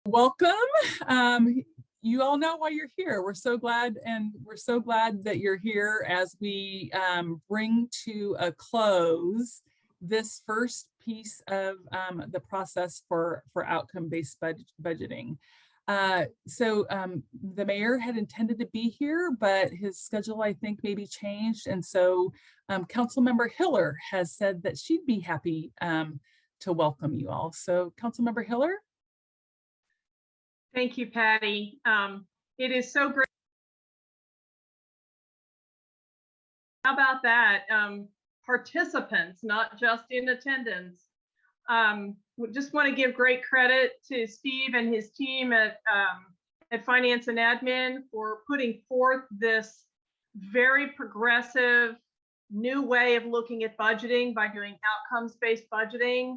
Welcome. You all know why you're here. We're so glad, that you're here as we bring to a close this first piece of the process for outcome-based budgeting. The mayor had intended to be here, but his schedule, I think, maybe changed. And so Councilmember Hiller has said that she'd be happy to welcome you all. So Councilmember Hiller. Thank you, Patty. It is so great. How about that? Participants, not just in attendance. We just want to give great credit to Steve and his team at Finance and Admin for putting forth this very progressive new way of looking at budgeting by doing outcomes-based budgeting,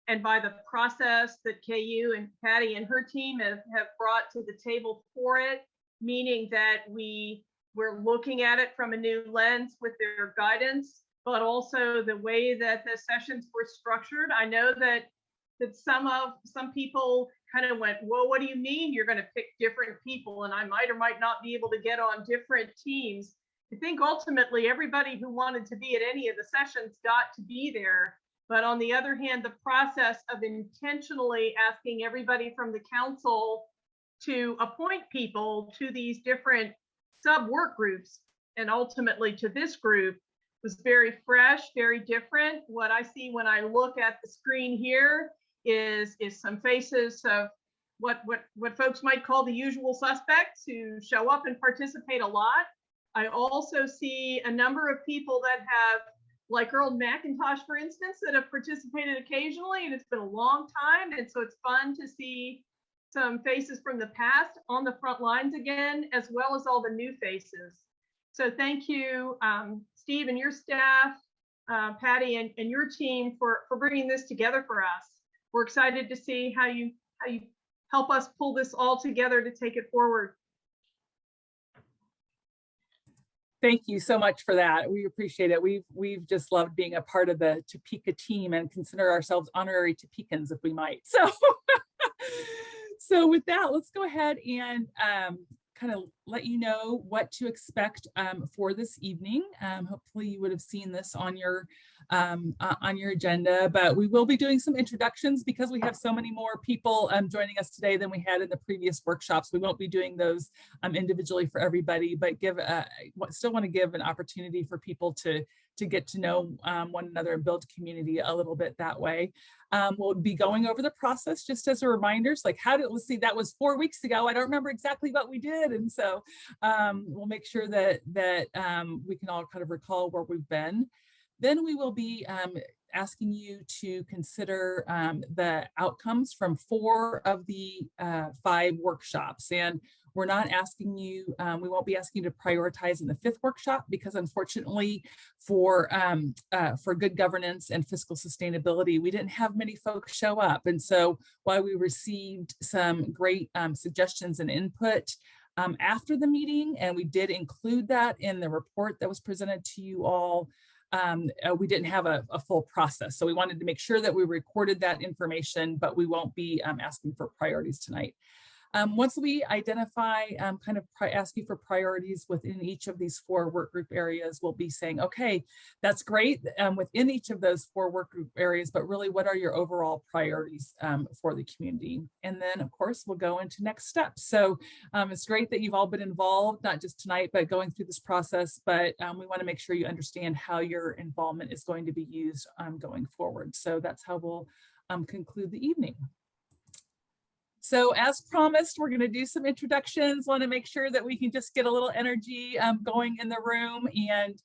and by the process that KU and Patty and her team have brought to the table for it, meaning that we're looking at it from a new lens with their guidance, but also the way that the sessions were structured. I know that some people kind of went, well, what do you mean you're going to pick different people? And I might or might not be able to get on different teams. I think ultimately everybody who wanted to be at any of the sessions got to be there. But on the other hand, the process of intentionally asking everybody from the council to appoint people to these different sub-work groups and ultimately to this group was very fresh, very different. What I see when I look at the screen here is some faces of what folks might call the usual suspects who show up and participate a lot. I also see a number of people that have, like Earl McIntosh, for instance, that have participated occasionally, and it's been a long time. And so it's fun to see some faces from the past on the front lines again, as well as all the new faces. So thank you, Steve and your staff, Patty and your team for bringing this together for us. We're excited to see how you help us pull this all together to take it forward. Thank you so much for that. We appreciate it. We've just loved being a part of the Topeka team and consider ourselves honorary Topekans if we might. So with that, let's go ahead and kind of let you know what to expect for this evening. Hopefully you would have seen this on your agenda, but we will be doing some introductions because we have so many more people joining us today than we had in the previous workshops. We won't be doing those individually for everybody, but still want to give an opportunity for people to get to know one another and build community a little bit that way. We'll be going over the process just as a reminder. So like let's see, that was 4 weeks ago. I don't remember exactly what we did. And so we'll make sure that we can all kind of recall where we've been. Then we will be asking you to consider the outcomes from 4 of the 5 workshops. And we're not asking you, we won't be asking you to prioritize in the 5th workshop because unfortunately for good governance and fiscal sustainability, we didn't have many folks show up. And so while we received some great suggestions and input after the meeting, and we did include that in the report that was presented to you all, we didn't have a full process. So we wanted to make sure that we recorded that information, but we won't be asking for priorities tonight. Once we identify, ask you for priorities within each of these 4 work group areas, we'll be saying, okay, that's great within each of those 4 work group areas, but really what are your overall priorities for the community? And then of course, we'll go into next steps. So it's great that you've all been involved, not just tonight, but going through this process, but we want to make sure you understand how your involvement is going to be used going forward. So that's how we'll conclude the evening. So as promised, we're going to do some introductions. Want to make sure that we can just get a little energy going in the room and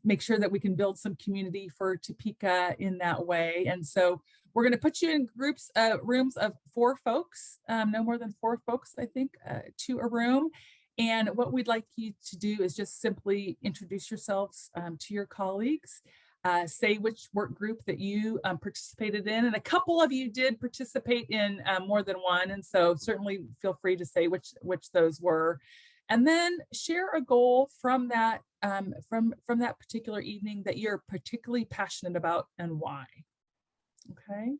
make sure that we can build some community for Topeka in that way. And so we're going to put you in groups, rooms of 4 folks, no more than 4 folks, I think, to a room. And what we'd like you to do is just simply introduce yourselves to your colleagues. Say which work group that you participated in, and a couple of you did participate in more than one, and so certainly feel free to say which those were, and then share a goal from that particular evening that you're particularly passionate about and why. Okay.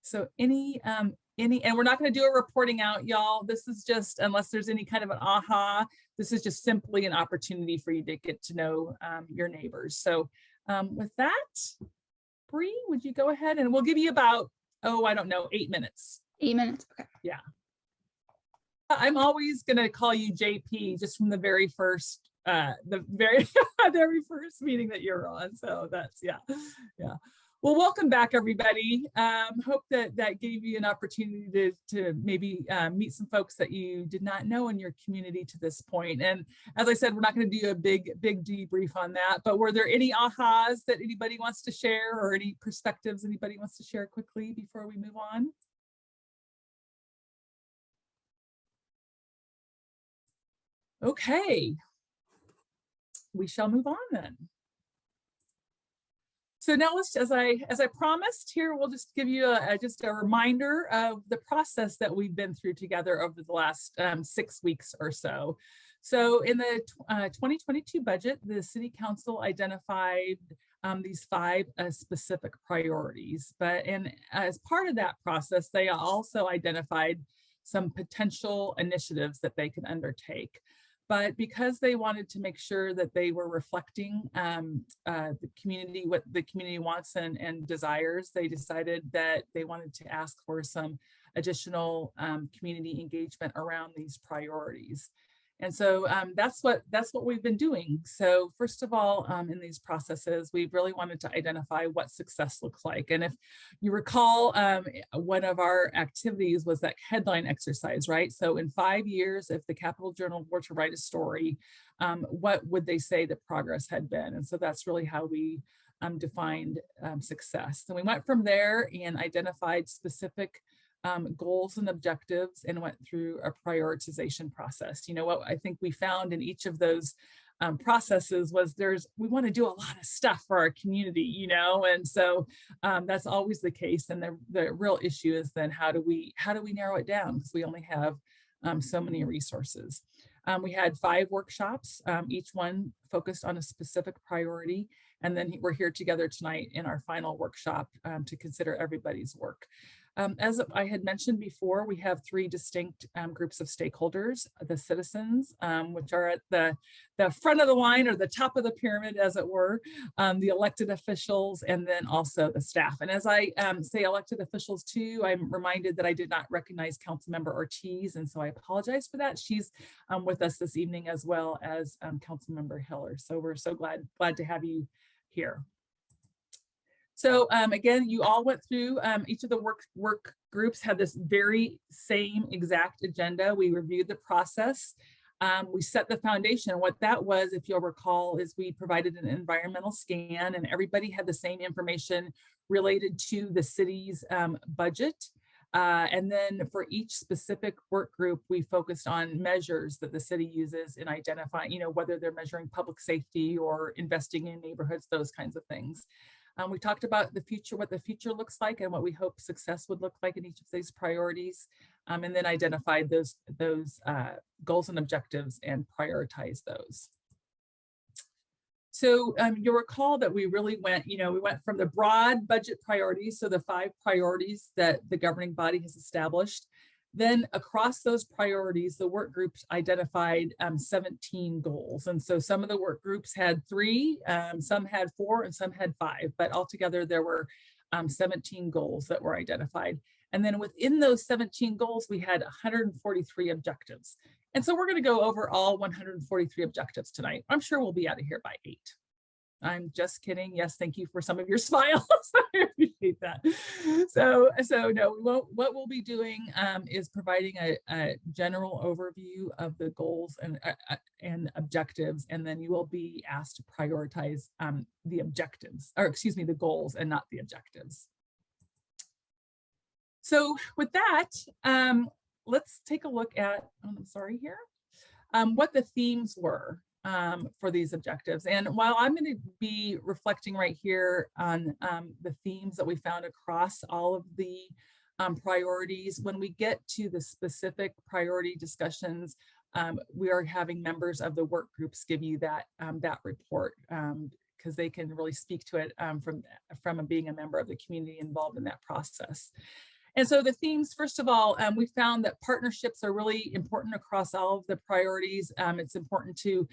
So any, and we're not going to do a reporting out, y'all. This is just, unless there's any kind of an aha, this is just simply an opportunity for you to get to know your neighbors. So with that, Bree, would you go ahead, and we'll give you about, oh, I don't know, 8 minutes. 8 minutes, okay. Yeah. I'm always going to call you JP just from the very first, the very first meeting that you're on. So that's, yeah. Well, welcome back, everybody. Hope that gave you an opportunity to maybe meet some folks that you did not know in your community to this point. And as I said, we're not going to do a big debrief on that, but were there any ahas that anybody wants to share, or any perspectives anybody wants to share quickly before we move on? Okay, we shall move on then. So now let's, as I promised here, we'll just give you just a reminder of the process that we've been through together over the last 6 weeks or so. So in the 2022 budget, the City Council identified these 5 specific priorities, and as part of that process, they also identified some potential initiatives that they could undertake. But because they wanted to make sure that they were reflecting the community, what the community wants and desires, they decided that they wanted to ask for some additional community engagement around these priorities. And so that's what we've been doing. So first of all, in these processes, we really wanted to identify what success looks like. And if you recall, one of our activities was that headline exercise, right? So in 5 years, if the Capital Journal were to write a story, what would they say the progress had been? And so that's really how we defined success. So we went from there and identified specific goals and objectives, and went through a prioritization process. You know, what I think we found in each of those processes was we want to do a lot of stuff for our community, you know, and so that's always the case. And the real issue is then how do we narrow it down, because we only have so many resources. We had 5 workshops, each one focused on a specific priority. And then we're here together tonight in our final workshop to consider everybody's work. As I had mentioned before, we have 3 distinct groups of stakeholders: the citizens, which are at the front of the line, or the top of the pyramid, as it were, the elected officials, and then also the staff. And as I say elected officials too, I'm reminded that I did not recognize Councilmember Ortiz, and so I apologize for that. She's with us this evening, as well as Councilmember Hiller. So we're so glad to have you here. So again, you all went through, each of the work groups had this very same exact agenda. We reviewed the process. We set the foundation. What that was, if you'll recall, is we provided an environmental scan, and everybody had the same information related to the city's budget. And then for each specific work group, we focused on measures that the city uses in identifying, you know, whether they're measuring public safety or investing in neighborhoods, those kinds of things. We talked about the future, what the future looks like, and what we hope success would look like in each of these priorities, and then identified those goals and objectives and prioritize those. So you'll recall that we really went, we went from the broad budget priorities, so the 5 priorities that the governing body has established. Then across those priorities, the work groups identified 17 goals. And so some of the work groups had 3, some had 4, and some had 5, but altogether there were 17 goals that were identified. And then within those 17 goals, we had 143 objectives. And so we're going to go over all 143 objectives tonight. I'm sure we'll be out of here by 8. I'm just kidding. Yes, thank you for some of your smiles. I appreciate that. So no, what we'll be doing is providing a general overview of the goals and objectives, and then you will be asked to prioritize the objectives, or excuse me, the goals and not the objectives. So with that, let's take a look at, I'm sorry here, what the themes were for these objectives. And while I'm going to be reflecting right here on the themes that we found across all of the priorities, when we get to the specific priority discussions, we are having members of the work groups give you that report, because they can really speak to it from being a member of the community involved in that process. And so the themes, first of all, we found that partnerships are really important across all of the priorities. It's important to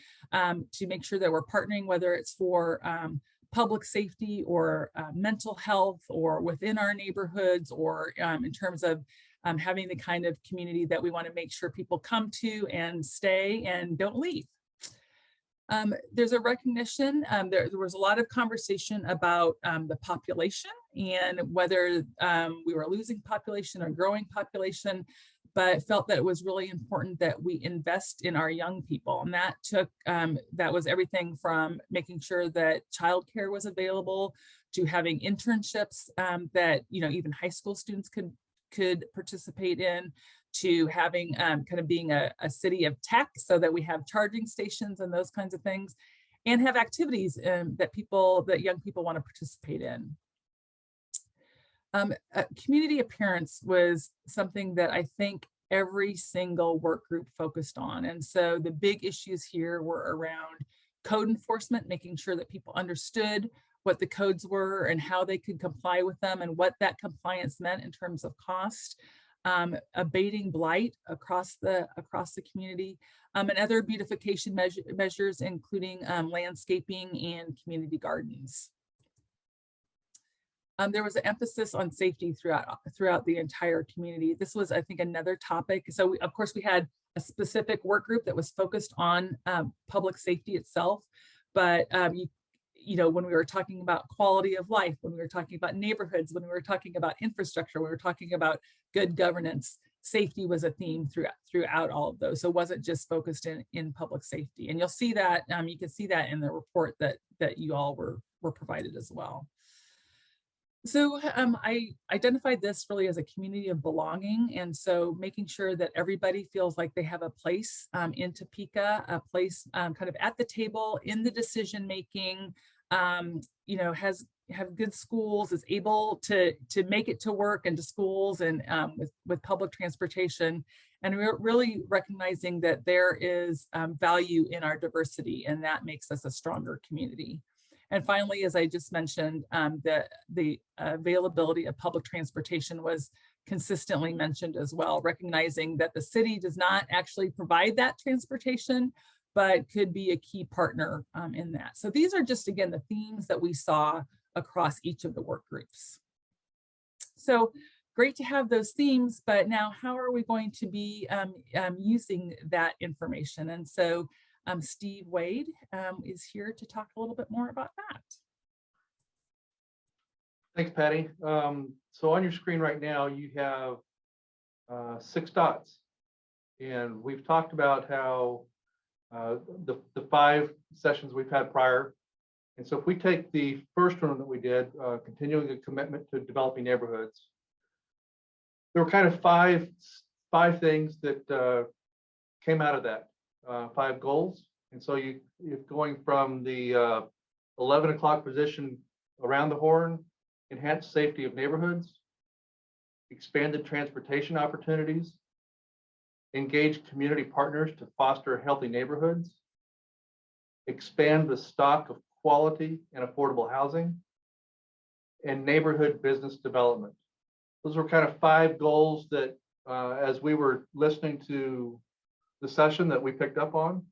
make sure that we're partnering, whether it's for public safety or mental health or within our neighborhoods or in terms of having the kind of community that we want to make sure people come to and stay and don't leave. There's a recognition, there was a lot of conversation about the population and whether we were losing population or growing population, but felt that it was really important that we invest in our young people. And that took, that was everything from making sure that childcare was available to having internships that, you know, even high school students could participate in, to having kind of being a city of tech so that we have charging stations and those kinds of things, and have activities that young people want to participate in. Community appearance was something that I think every single work group focused on. And so the big issues here were around code enforcement, making sure that people understood what the codes were and how they could comply with them and what that compliance meant in terms of cost. Abating blight across the community, and other beautification measures, including landscaping and community gardens. There was an emphasis on safety throughout the entire community. This was, I think, another topic. So of course, we had a specific work group that was focused on public safety itself, but you know, when we were talking about quality of life, when we were talking about neighborhoods, when we were talking about infrastructure, we were talking about good governance, safety was a theme throughout all of those. So it wasn't just focused in public safety. And you'll see that, you can see that in the report that you all were provided as well. So I identified this really as a community of belonging. And so making sure that everybody feels like they have a place in Topeka, a place kind of at the table in the decision-making, you know, have good schools, is able to make it to work and to schools and with public transportation. And we're really recognizing that there is value in our diversity, and that makes us a stronger community. And finally, as I just mentioned, the availability of public transportation was consistently mentioned as well, recognizing that the city does not actually provide that transportation, but could be a key partner in that. So these are just, again, the themes that we saw across each of the work groups. So great to have those themes, but now how are we going to be using that information? And so Steve Wade is here to talk a little bit more about that. Thanks, Patty. So on your screen right now, you have 6 dots. And we've talked about how the 5 sessions we've had prior. And so if we take the first one that we did, continuing a commitment to developing neighborhoods, there were kind of five things that came out of that. 5 goals. And so you're going from the 11 o'clock position around the horn, enhanced safety of neighborhoods, expanded transportation opportunities, engage community partners to foster healthy neighborhoods, expand the stock of quality and affordable housing, and neighborhood business development. Those were kind of 5 goals that as we were listening to the session that we picked up on.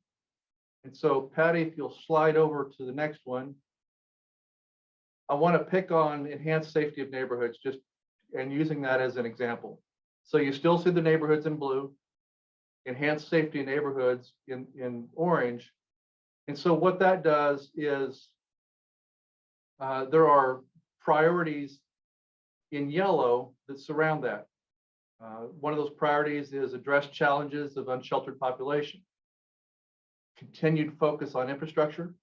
And so Patty, if you'll slide over to the next one, I want to pick on enhanced safety of neighborhoods, just and using that as an example. So you still see the neighborhoods in blue, enhanced safety in neighborhoods in orange. And so what that does is there are priorities in yellow that surround that. One of those priorities is address challenges of unsheltered population, continued focus on infrastructure,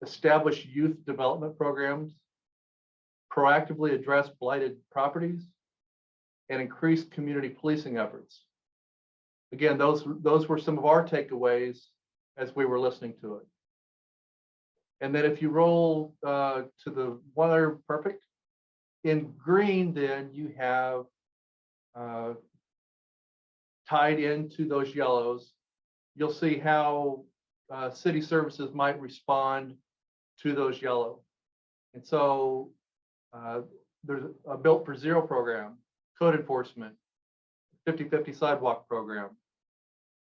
establish youth development programs, proactively address blighted properties, and increase community policing efforts. Again, those were some of our takeaways as we were listening to it. And then if you roll to the one other, perfect. In green, then you have tied into those yellows, you'll see how city services might respond to those yellow. And so there's a Built for Zero program, code enforcement, 50/50 sidewalk program,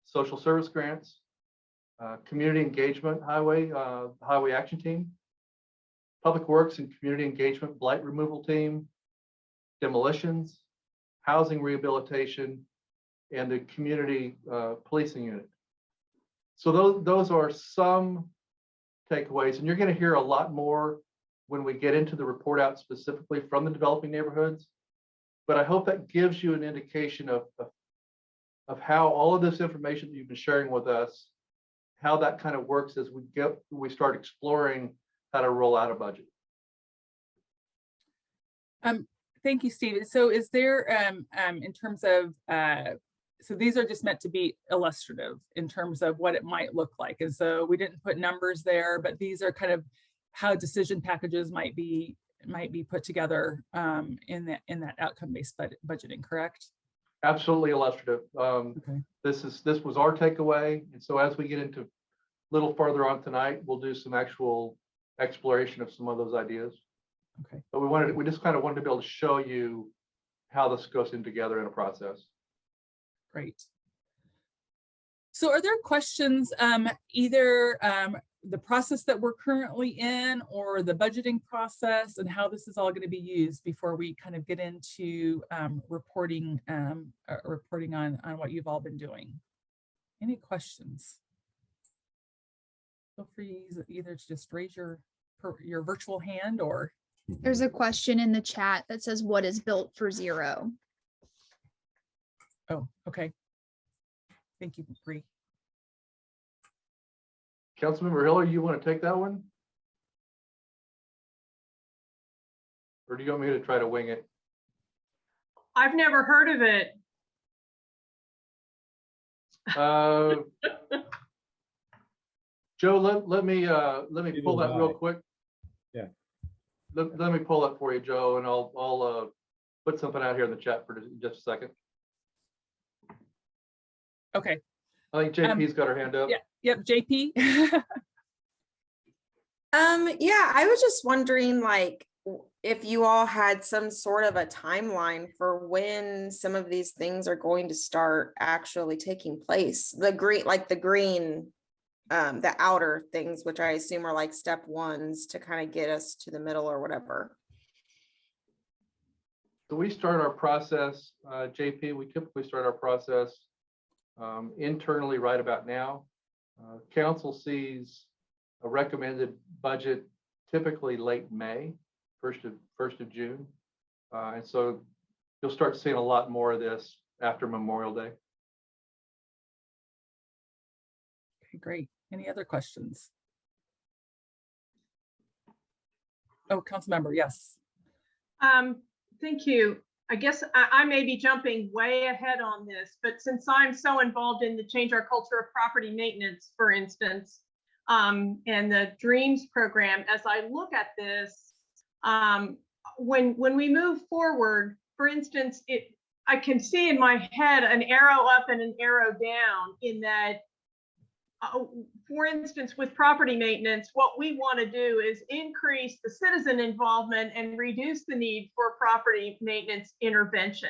social service grants, community engagement highway action team, public works and community engagement blight removal team, demolitions, housing rehabilitation, and the community policing unit. So those are some takeaways, and you're going to hear a lot more when we get into the report out specifically from the developing neighborhoods. But I hope that gives you an indication of how all of this information that you've been sharing with us, how that kind of works as we start exploring how to roll out a budget. Thank you, Steve. So is there, in terms of, so these are just meant to be illustrative in terms of what it might look like. And so we didn't put numbers there, but these are kind of how decision packages might be put together in that outcome-based budgeting, correct? Absolutely illustrative. Okay. This was our takeaway. And so as we get into a little further on tonight, we'll do some actual exploration of some of those ideas. Okay. But we just kind of wanted to be able to show you how this goes in together in a process. Great. So are there questions, either the process that we're currently in or the budgeting process and how this is all going to be used before we kind of get into reporting on what you've all been doing? Any questions? Feel free either to just raise your virtual hand or. There's a question in the chat that says, what is Built for Zero? Oh, okay. Thank you, Bree. Councilmember Hiller, you want to take that one? Or do you want me to try to wing it? I've never heard of it. Joe, let me pull that real quick. Yeah. Let me pull that for you, Joe, and I'll put something out here in the chat for just a second. Okay. I think JP's got her hand up. Yeah. Yep. JP. Yeah, I was just wondering, like, if you all had some sort of a timeline for when some of these things are going to start actually taking place. The outer things, which I assume are like step ones to kind of get us to the middle or whatever. So we start our process, JP, we typically start our process internally right about now. Council sees a recommended budget typically late May, 1st of June. And so you'll start seeing a lot more of this after Memorial Day. Okay, great. Any other questions? Oh, Councilmember, yes. Thank you. I guess I may be jumping way ahead on this, but since I'm so involved in the Change Our Culture of Property Maintenance, for instance, and the DREAMS program, as I look at this, when we move forward, for instance, I can see in my head an arrow up and an arrow down in that, for instance, with property maintenance, what we want to do is increase the citizen involvement and reduce the need for property maintenance intervention.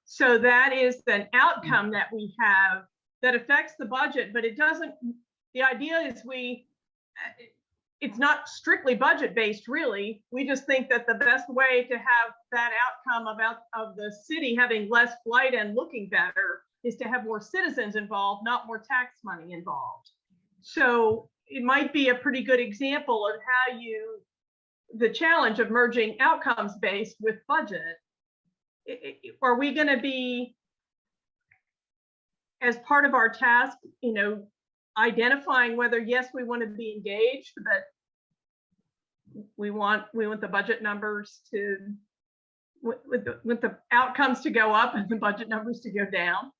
So that is an outcome that we have that affects the budget, but it doesn't, the idea is it's not strictly budget based, really. We just think that the best way to have that outcome of the city having less blight and looking better is to have more citizens involved, not more tax money involved. So it might be a pretty good example of how the challenge of merging outcomes based with budget. Are we going to be, as part of our task, identifying whether, yes, we want to be engaged, but we want the budget numbers to, with the outcomes to go up and the budget numbers to go down?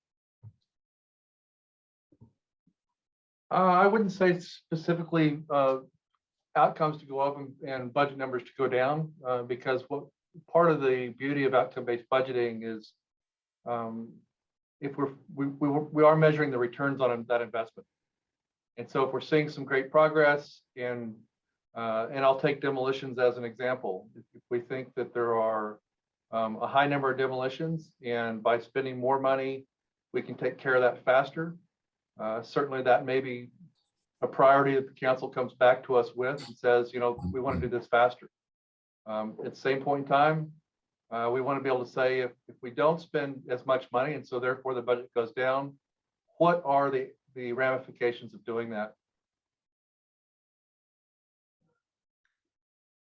I wouldn't say specifically outcomes to go up and budget numbers to go down, because part of the beauty of outcome-based budgeting is if we are measuring the returns on that investment. And so if we're seeing some great progress and And I'll take demolitions as an example. If we think that there are a high number of demolitions, and by spending more money, we can take care of that faster. Certainly that may be a priority that the council comes back to us with and says, you know, we want to do this faster. At the same point in time, we want to be able to say if we don't spend as much money and so therefore the budget goes down, what are the ramifications of doing that?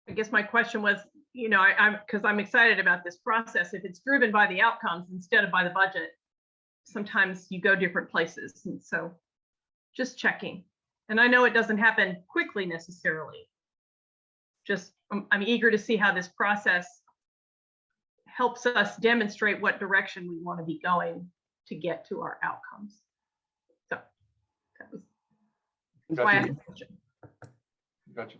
I guess my question was, you know, because I'm excited about this process. If it's driven by the outcomes instead of by the budget, sometimes you go different places. And so just checking. And I know it doesn't happen quickly necessarily. Just, I'm eager to see how this process helps us demonstrate what direction we want to be going to get to our outcomes. So that was why I asked the question. Gotcha.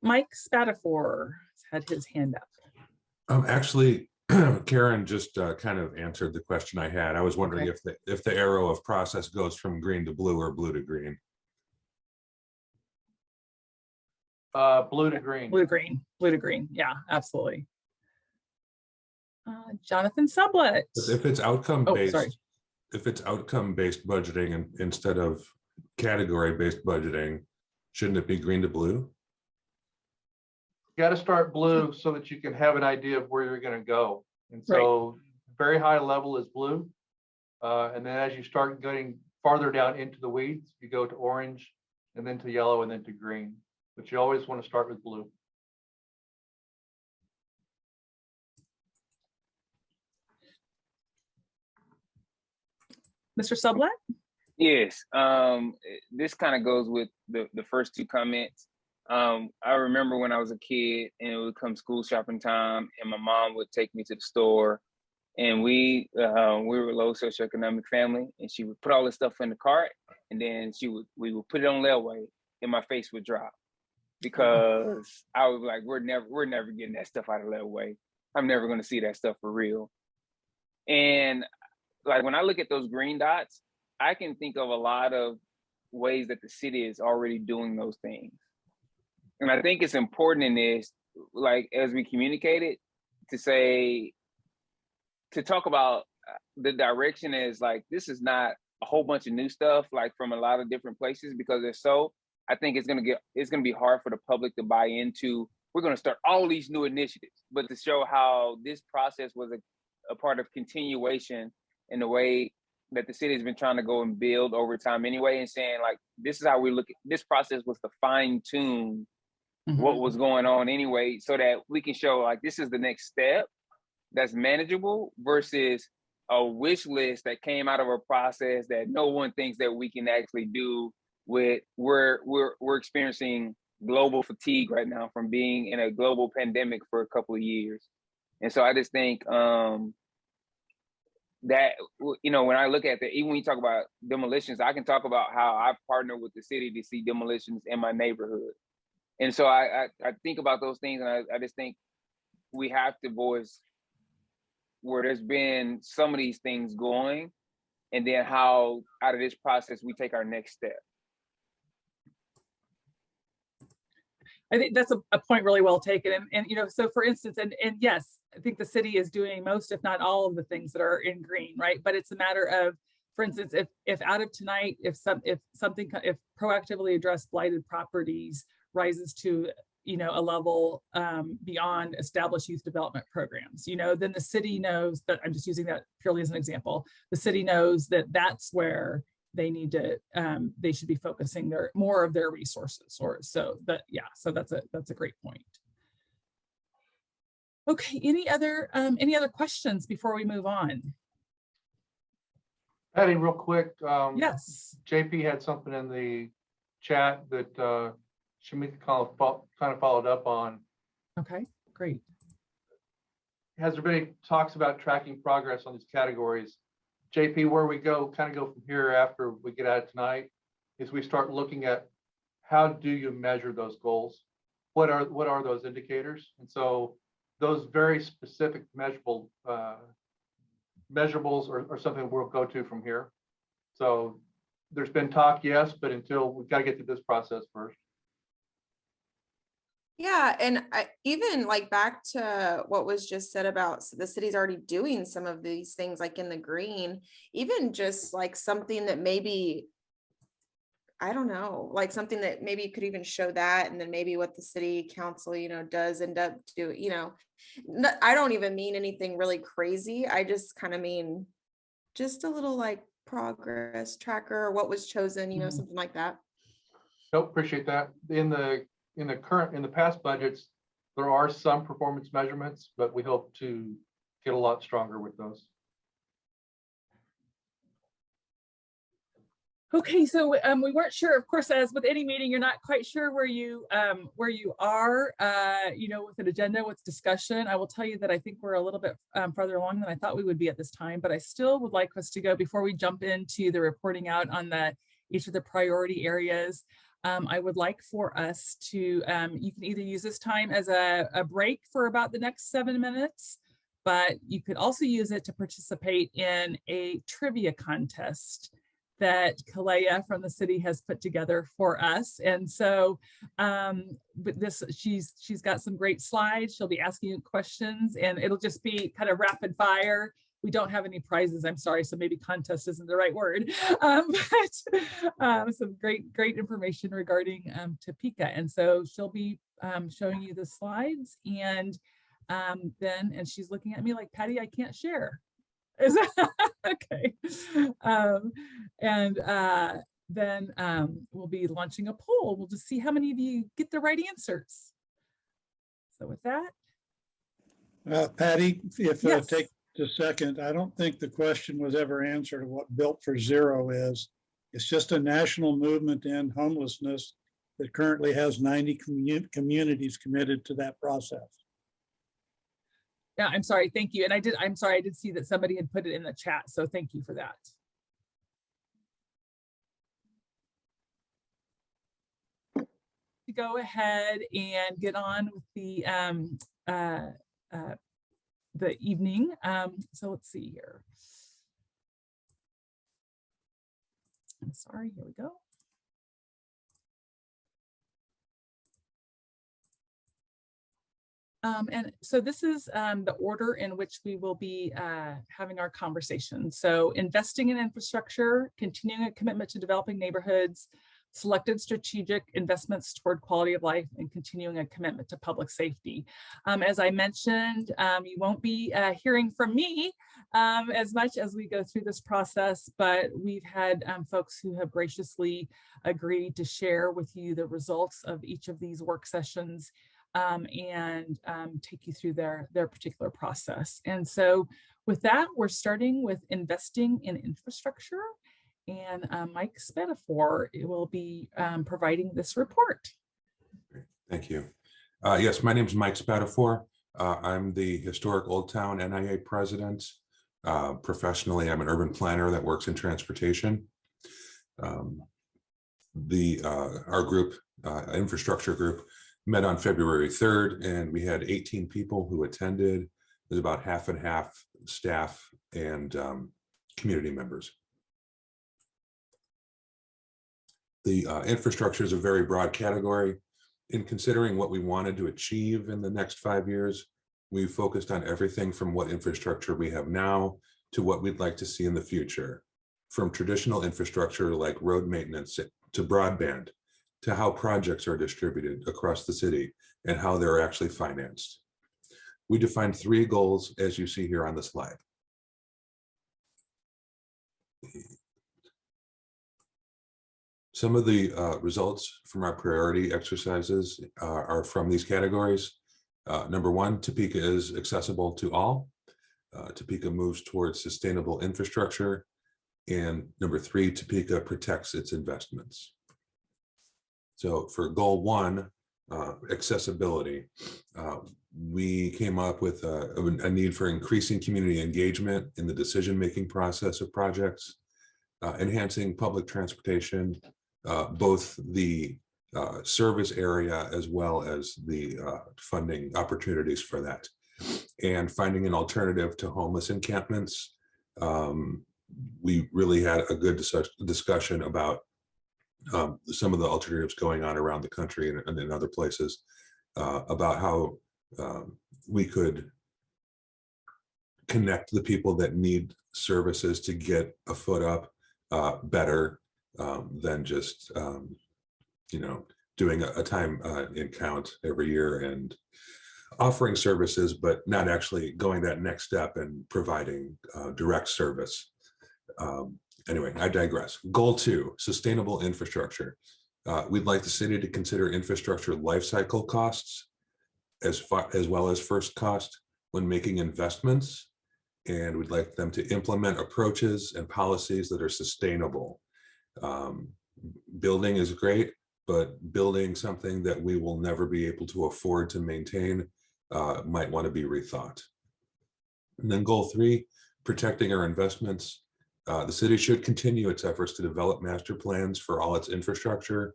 Mike Spatafor had his hand up. Actually, Karen just kind of answered the question I had. I was wondering if the arrow of process goes from green to blue or blue to green. Blue to green. Blue to green. Blue to green. Yeah, absolutely. Jonathan Sublett. If it's outcome based, sorry. if it's outcome based budgeting instead of category based budgeting, shouldn't it be green to blue? You got to start blue so that you can have an idea of where you're going to go. And so very high level is blue. And then as you start getting farther down into the weeds, you go to orange and then to yellow and then to green. But you always want to start with blue. Mr. Sublett? Yes, this kind of goes with the first two comments. I remember when I was a kid and it would come school shopping time and my mom would take me to the store, and we were a low socioeconomic family, and she would put all this stuff in the cart, and then we would put it on layaway and my face would drop because I was like, we're never getting that stuff out of layaway. I'm never going to see that stuff for real. And like when I look at those green dots, I can think of a lot of ways that the city is already doing those things. And I think it's important in this, like as we communicate it, to talk about the direction is like, this is not a whole bunch of new stuff, like from a lot of different places, because I think it's gonna be hard for the public to buy into, we're gonna start all these new initiatives, but to show how this process was a part of continuation in the way that the city has been trying to go and build over time anyway, and saying like, this is how we look at this process, was to fine tune what was going on anyway, so that we can show like, this is the next step that's manageable versus a wish list that came out of a process that no one thinks that we can actually do with. We're experiencing global fatigue right now from being in a global pandemic for a couple of years. And so I just think that, you know, when I look at even when you talk about demolitions, I can talk about how I've partnered with the city to see demolitions in my neighborhood. And so I think about those things, and I just think we have to voice where there's been some of these things going, and then how out of this process we take our next step. I think that's a point really well taken. And you know, so for instance, and yes, I think the city is doing most, if not all of the things that are in green, right? But it's a matter of, for instance, if out of tonight, if proactively addressed blighted properties rises to, you know, a level beyond established youth development programs, you know, then the city knows that, I'm just using that purely as an example, the city knows that that's where they need to, they should be focusing more of their resources, or so that, yeah, so that's a great point. Okay, any other questions before we move on? Patty, real quick. Yes. JP had something in the chat that Shamika kind of followed up on. Okay, great. Has there been any talks about tracking progress on these categories? JP, where we go from here after we get out of tonight is we start looking at how do you measure those goals? What are those indicators? And so those very specific measurables are something we'll go to from here. So there's been talk, yes, but until we've got to get through this process first. Yeah, and even like back to what was just said about the city's already doing some of these things like in the green, even just like something that maybe, I don't know, like something that maybe you could even show that, and then maybe what the city council, does end up doing, I don't even mean anything really crazy. I just kind of mean just a little like progress tracker or what was chosen, Mhm. something like that. Nope, appreciate that. In the past budgets, there are some performance measurements, but we hope to get a lot stronger with those. Okay, so we weren't sure, of course, as with any meeting, you're not quite sure where you are, with an agenda, with discussion. I will tell you that I think we're a little bit farther along than I thought we would be at this time, but I still would like us to go before we jump into the reporting out on each of the priority areas. I would like for us to, you can either use this time as a break for about the next 7 minutes, but you could also use it to participate in a trivia contest that Kalea from the city has put together for us. And so but she's got some great slides. She'll be asking you questions, and it'll just be kind of rapid fire. We don't have any prizes, I'm sorry, so maybe contest isn't the right word, but some great information regarding Topeka. And so she'll be showing you the slides, and and she's looking at me like, Patty, I can't share. Is that okay? Then we'll be launching a poll. We'll just see how many of you get the right answers. So with that, Patty, if yes. take a second, I don't think the question was ever answered of what Built for Zero is. It's just a national movement to end homelessness that currently has 90 communities committed to that process. Yeah, I'm sorry. Thank you. And I'm sorry, I did see that somebody had put it in the chat. So thank you for that. To go ahead and get on with the evening. So let's see here. I'm sorry, here we go. And so this is the order in which we will be having our conversation. So investing in infrastructure, continuing a commitment to developing neighborhoods, selected strategic investments toward quality of life, and continuing a commitment to public safety. As I mentioned, you won't be hearing from me as much as we go through this process, but we've had folks who have graciously agreed to share with you the results of each of these work sessions and take you through their particular process. And so with that, we're starting with investing in infrastructure, and Mike Spetafor will be providing this report. Thank you. Yes, my name is Mike Spetafor. I'm the Historic Old Town NIA president. Professionally, I'm an urban planner that works in transportation. Our group, infrastructure group, met on February 3rd, and we had 18 people who attended. It was about half and half staff and community members. The infrastructure is a very broad category. In considering what we wanted to achieve in the next 5 years, we focused on everything from what infrastructure we have now to what we'd like to see in the future, from traditional infrastructure like road maintenance to broadband, to how projects are distributed across the city and how they're actually financed. We defined 3 goals as you see here on the slide. Some of the results from our priority exercises are from these categories. Number 1, Topeka is accessible to all. Topeka moves towards sustainable infrastructure. And number 3, Topeka protects its investments. So for goal 1, accessibility, we came up with a need for increasing community engagement in the decision-making process of projects, enhancing public transportation, both the service area as well as the funding opportunities for that, and finding an alternative to homeless encampments. We really had a good discussion about some of the alternatives going on around the country and in other places. about how we could connect the people that need services to get a foot up better than just doing a time in count every year and offering services, but not actually going that next step and providing direct service. Anyway, I digress. Goal 2, sustainable infrastructure. We'd like the city to consider infrastructure life cycle costs as well as first cost when making investments. And we'd like them to implement approaches and policies that are sustainable. Building is great, but building something that we will never be able to afford to maintain might want to be rethought. And then goal 3, protecting our investments. The city should continue its efforts to develop master plans for all its infrastructure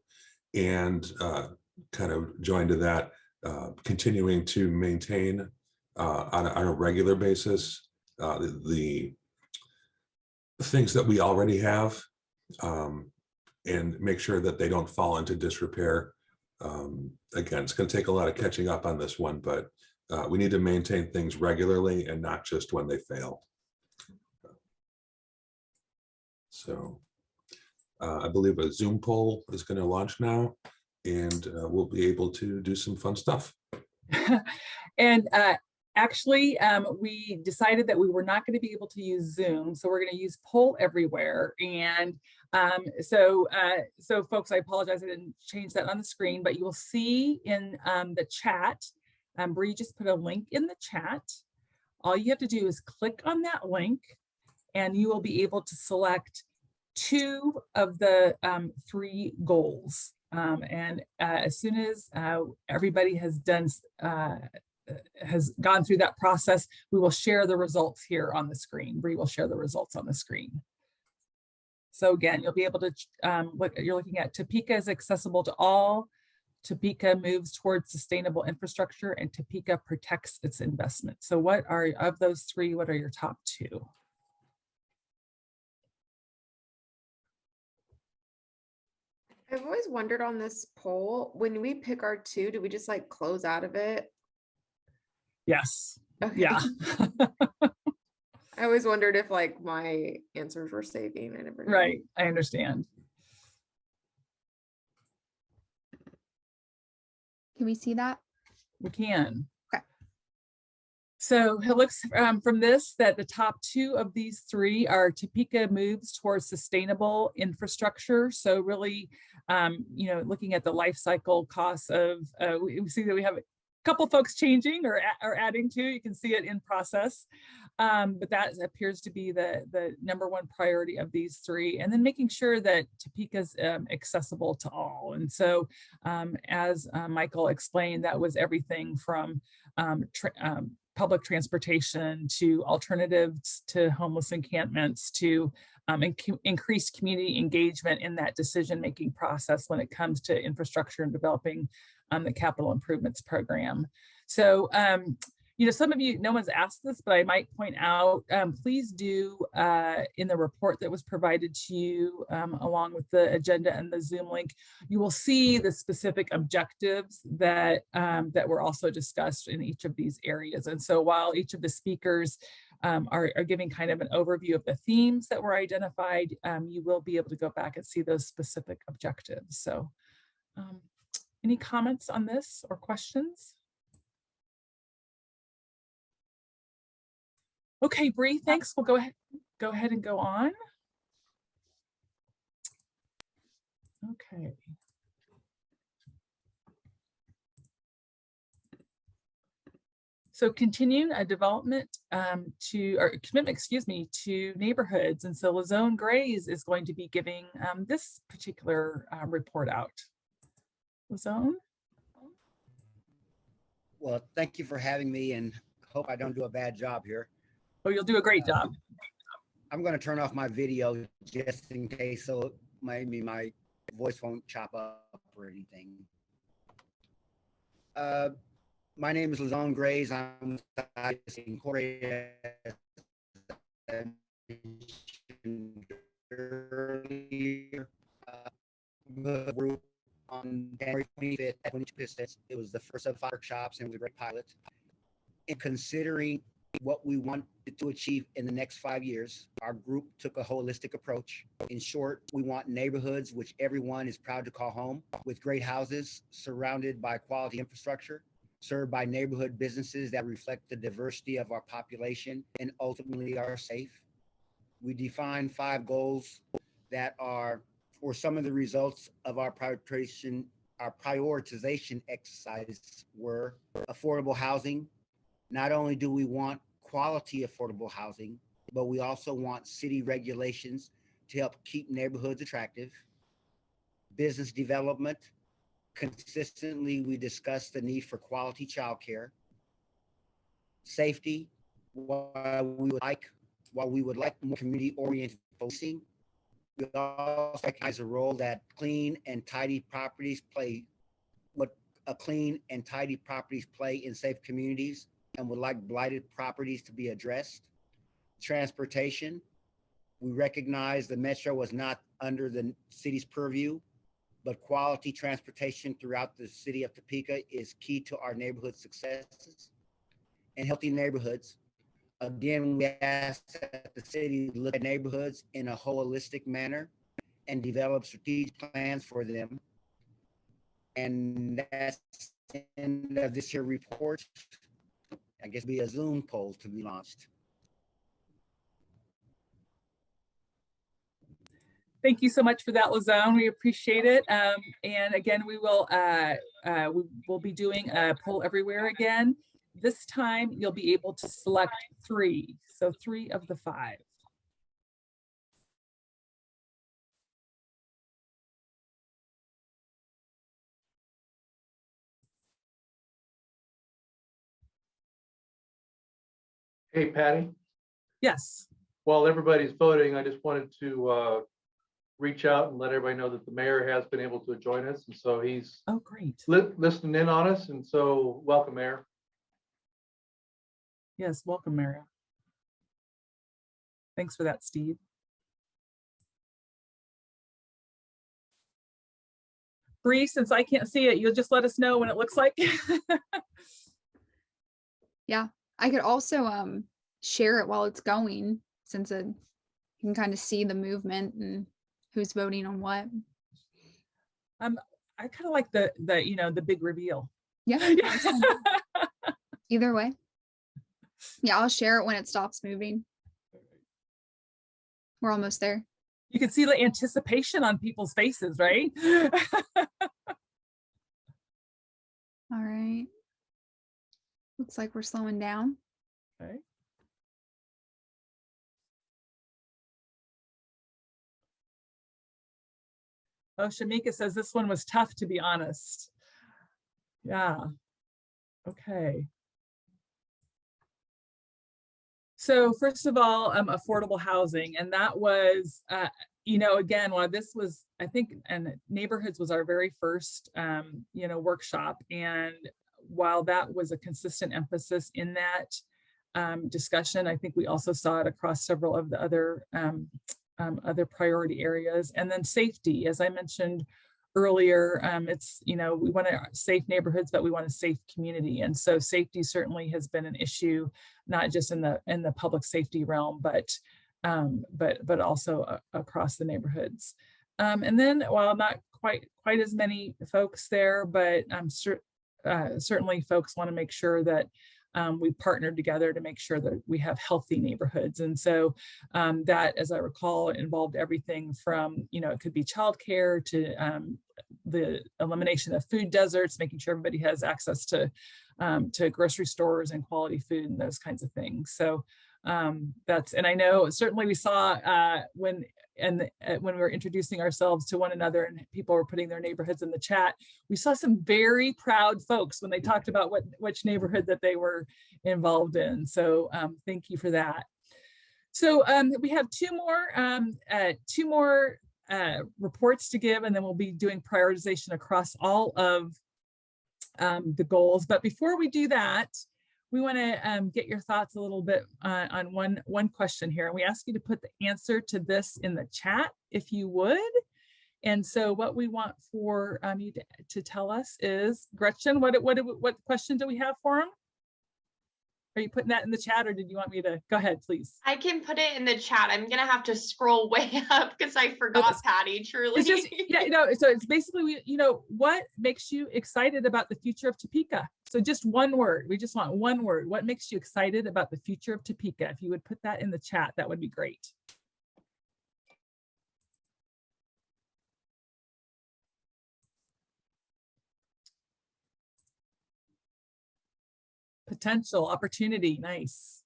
and kind of join to that, continuing to maintain on a regular basis the things that we already have and make sure that they don't fall into disrepair. Again, it's going to take a lot of catching up on this one, but we need to maintain things regularly and not just when they fail. So I believe a Zoom poll is going to launch now, and we'll be able to do some fun stuff. And actually, we decided that we were not going to be able to use Zoom, so we're going to use Poll Everywhere. And so folks, I apologize, I didn't change that on the screen, but you will see in the chat, Bree just put a link in the chat. All you have to do is click on that link, and you will be able to select 2 of the 3 goals. And as soon as everybody has gone through that process, we will share the results here on the screen. Bree will share the results on the screen. So again, you'll be able to you're looking at Topeka is accessible to all, Topeka moves towards sustainable infrastructure, and Topeka protects its investment. So what are, of those 3, what are your top 2? I've always wondered on this poll, when we pick our 2, do we just like close out of it? Yes. Okay. Yeah. I always wondered if like my answers were saving. I never knew. Right. I understand. Can we see that? We can. Okay. So it looks from this that the top 2 of these 3 are Topeka moves towards sustainable infrastructure. So really, looking at the life cycle costs of, we see that we have a couple folks changing or adding to. You can see it in process. But that appears to be the #1 priority of these 3, and then making sure that Topeka's accessible to all. And so as Michael explained, that was everything from public transportation to alternatives to homeless encampments to increased community engagement in that decision-making process when it comes to infrastructure and developing the capital improvements program. So some of you, no one's asked this, but I might point out, please do in the report that was provided to you along with the agenda and the Zoom link, you will see the specific objectives that were also discussed in each of these areas. And so while each of the speakers are giving kind of an overview of the themes that were identified, you will be able to go back and see those specific objectives. So any comments on this or questions? Okay, Bree, thanks. We'll go ahead and go on. Okay. So continuing a development commitment, to neighborhoods. And so Lizone Grays is going to be giving this particular report out. Lizone? Well, thank you for having me, and hope I don't do a bad job here. Oh, you'll do a great job. I'm going to turn off my video just in case, so maybe my voice won't chop up or anything. My name is Lizone Grays. I'm incorporated earlier group on January 25th at 22 Pistons. It was the first of 5 workshops and it was a great pilot. In considering what we want to achieve in the next 5 years, our group took a holistic approach. In short, we want neighborhoods which everyone is proud to call home, with great houses surrounded by quality infrastructure, served by neighborhood businesses that reflect the diversity of our population and ultimately are safe. We defined 5 goals that are, or some of the results of our prioritization exercise were affordable housing. Not only do we want quality affordable housing, but we also want city regulations to help keep neighborhoods attractive. Business development. Consistently, we discuss the need for quality childcare. Safety. While we would like more community-oriented policing, we also recognize the role that clean and tidy properties play, in safe communities, and would like blighted properties to be addressed. Transportation. We recognize the metro was not under the city's purview, but quality transportation throughout the city of Topeka is key to our neighborhood successes. And healthy neighborhoods. Again, we ask that the city look at neighborhoods in a holistic manner and develop strategic plans for them. And that's the end of this year's report. I guess be a Zoom poll to be launched. Thank you so much for that, Lazone. We appreciate it. And again, we will be doing a poll everywhere again. This time you'll be able to select 3. So 3 of the 5. Hey, Patty, Yes. while everybody's voting, I just wanted to reach out and let everybody know that the mayor has been able to join us. And so he's Great. listening in on us. And so welcome, Mayor. Yes, welcome, Maria. Thanks for that, Steve. Bree, since I can't see it, you'll just let us know when it looks like. Yeah, I could also share it while it's going, since you can kind of see the movement and who's voting on what. I kind of like the big reveal. Yeah. Either way. Yeah, I'll share it when it stops moving. We're almost there. You can see the anticipation on people's faces, right? All right. Looks like we're slowing down. Okay. Oh, Shamika says this one was tough, to be honest. Yeah. Okay. So first of all, affordable housing, and that was, again, while this was, I think, and neighborhoods was our very first, workshop, and while that was a consistent emphasis in that discussion, I think we also saw it across several of the other priority areas. And then safety, as I mentioned earlier, it's, we want safe neighborhoods, but we want a safe community. And so safety certainly has been an issue, not just in the public safety realm, but also across the neighborhoods. And then, while not quite as many folks there, but certainly folks want to make sure that we partnered together to make sure that we have healthy neighborhoods. And so that, as I recall, involved everything from, it could be childcare to the elimination of food deserts, making sure everybody has access to grocery stores and quality food and those kinds of things. So and I know certainly we saw when we were introducing ourselves to one another and people were putting their neighborhoods in the chat, we saw some very proud folks when they talked about which neighborhood that they were involved in. So thank you for that. So we have two more reports to give, and then we'll be doing prioritization across all of the goals. But before we do that, we want to get your thoughts a little bit on one question here. And we ask you to put the answer to this in the chat, if you would. And so what we want for you to tell us is, Gretchen, what question do we have for him? Are you putting that in the chat, or did you want me to go ahead, please? I can put it in the chat. I'm gonna have to scroll way up because I forgot, Patty, truly. It's just, yeah, so it's basically, what makes you excited about the future of Topeka? So just one word. We just want one word. What makes you excited about the future of Topeka? If you would put that in the chat, that would be great. Potential, opportunity, nice.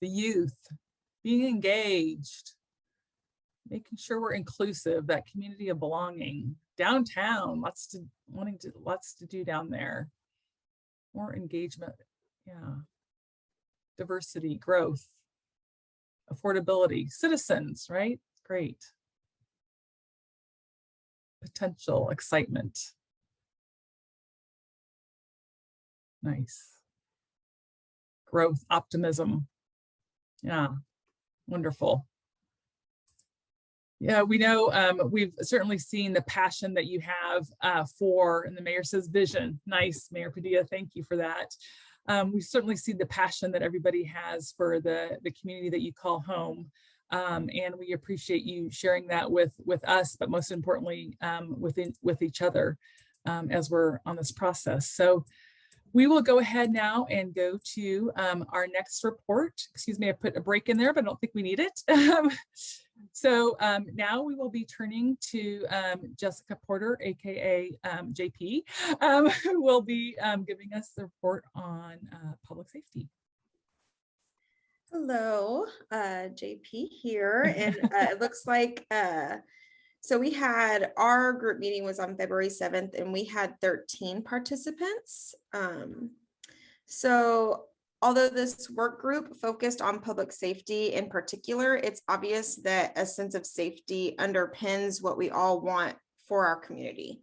The youth, being engaged, making sure we're inclusive, that community of belonging. Downtown, lots to do down there. More engagement, yeah. Diversity, growth, affordability, citizens, right? Great. Potential, excitement. Nice. Growth, optimism. Yeah, wonderful. Yeah, we know we've certainly seen the passion that you have for, and the mayor says vision. Nice, Mayor Padilla, thank you for that. We certainly see the passion that everybody has for the community that you call home. And we appreciate you sharing that with us, but most importantly, with each other as we're on this process. So we will go ahead now and go to our next report. Excuse me, I put a break in there, but I don't think we need it. So now we will be turning to Jessica Porter, AKA JP, who will be giving us the report on public safety. Hello, JP here, and it looks like so we had, our group meeting was on February 7th, and we had 13 participants. So although this work group focused on public safety in particular, it's obvious that a sense of safety underpins what we all want for our community.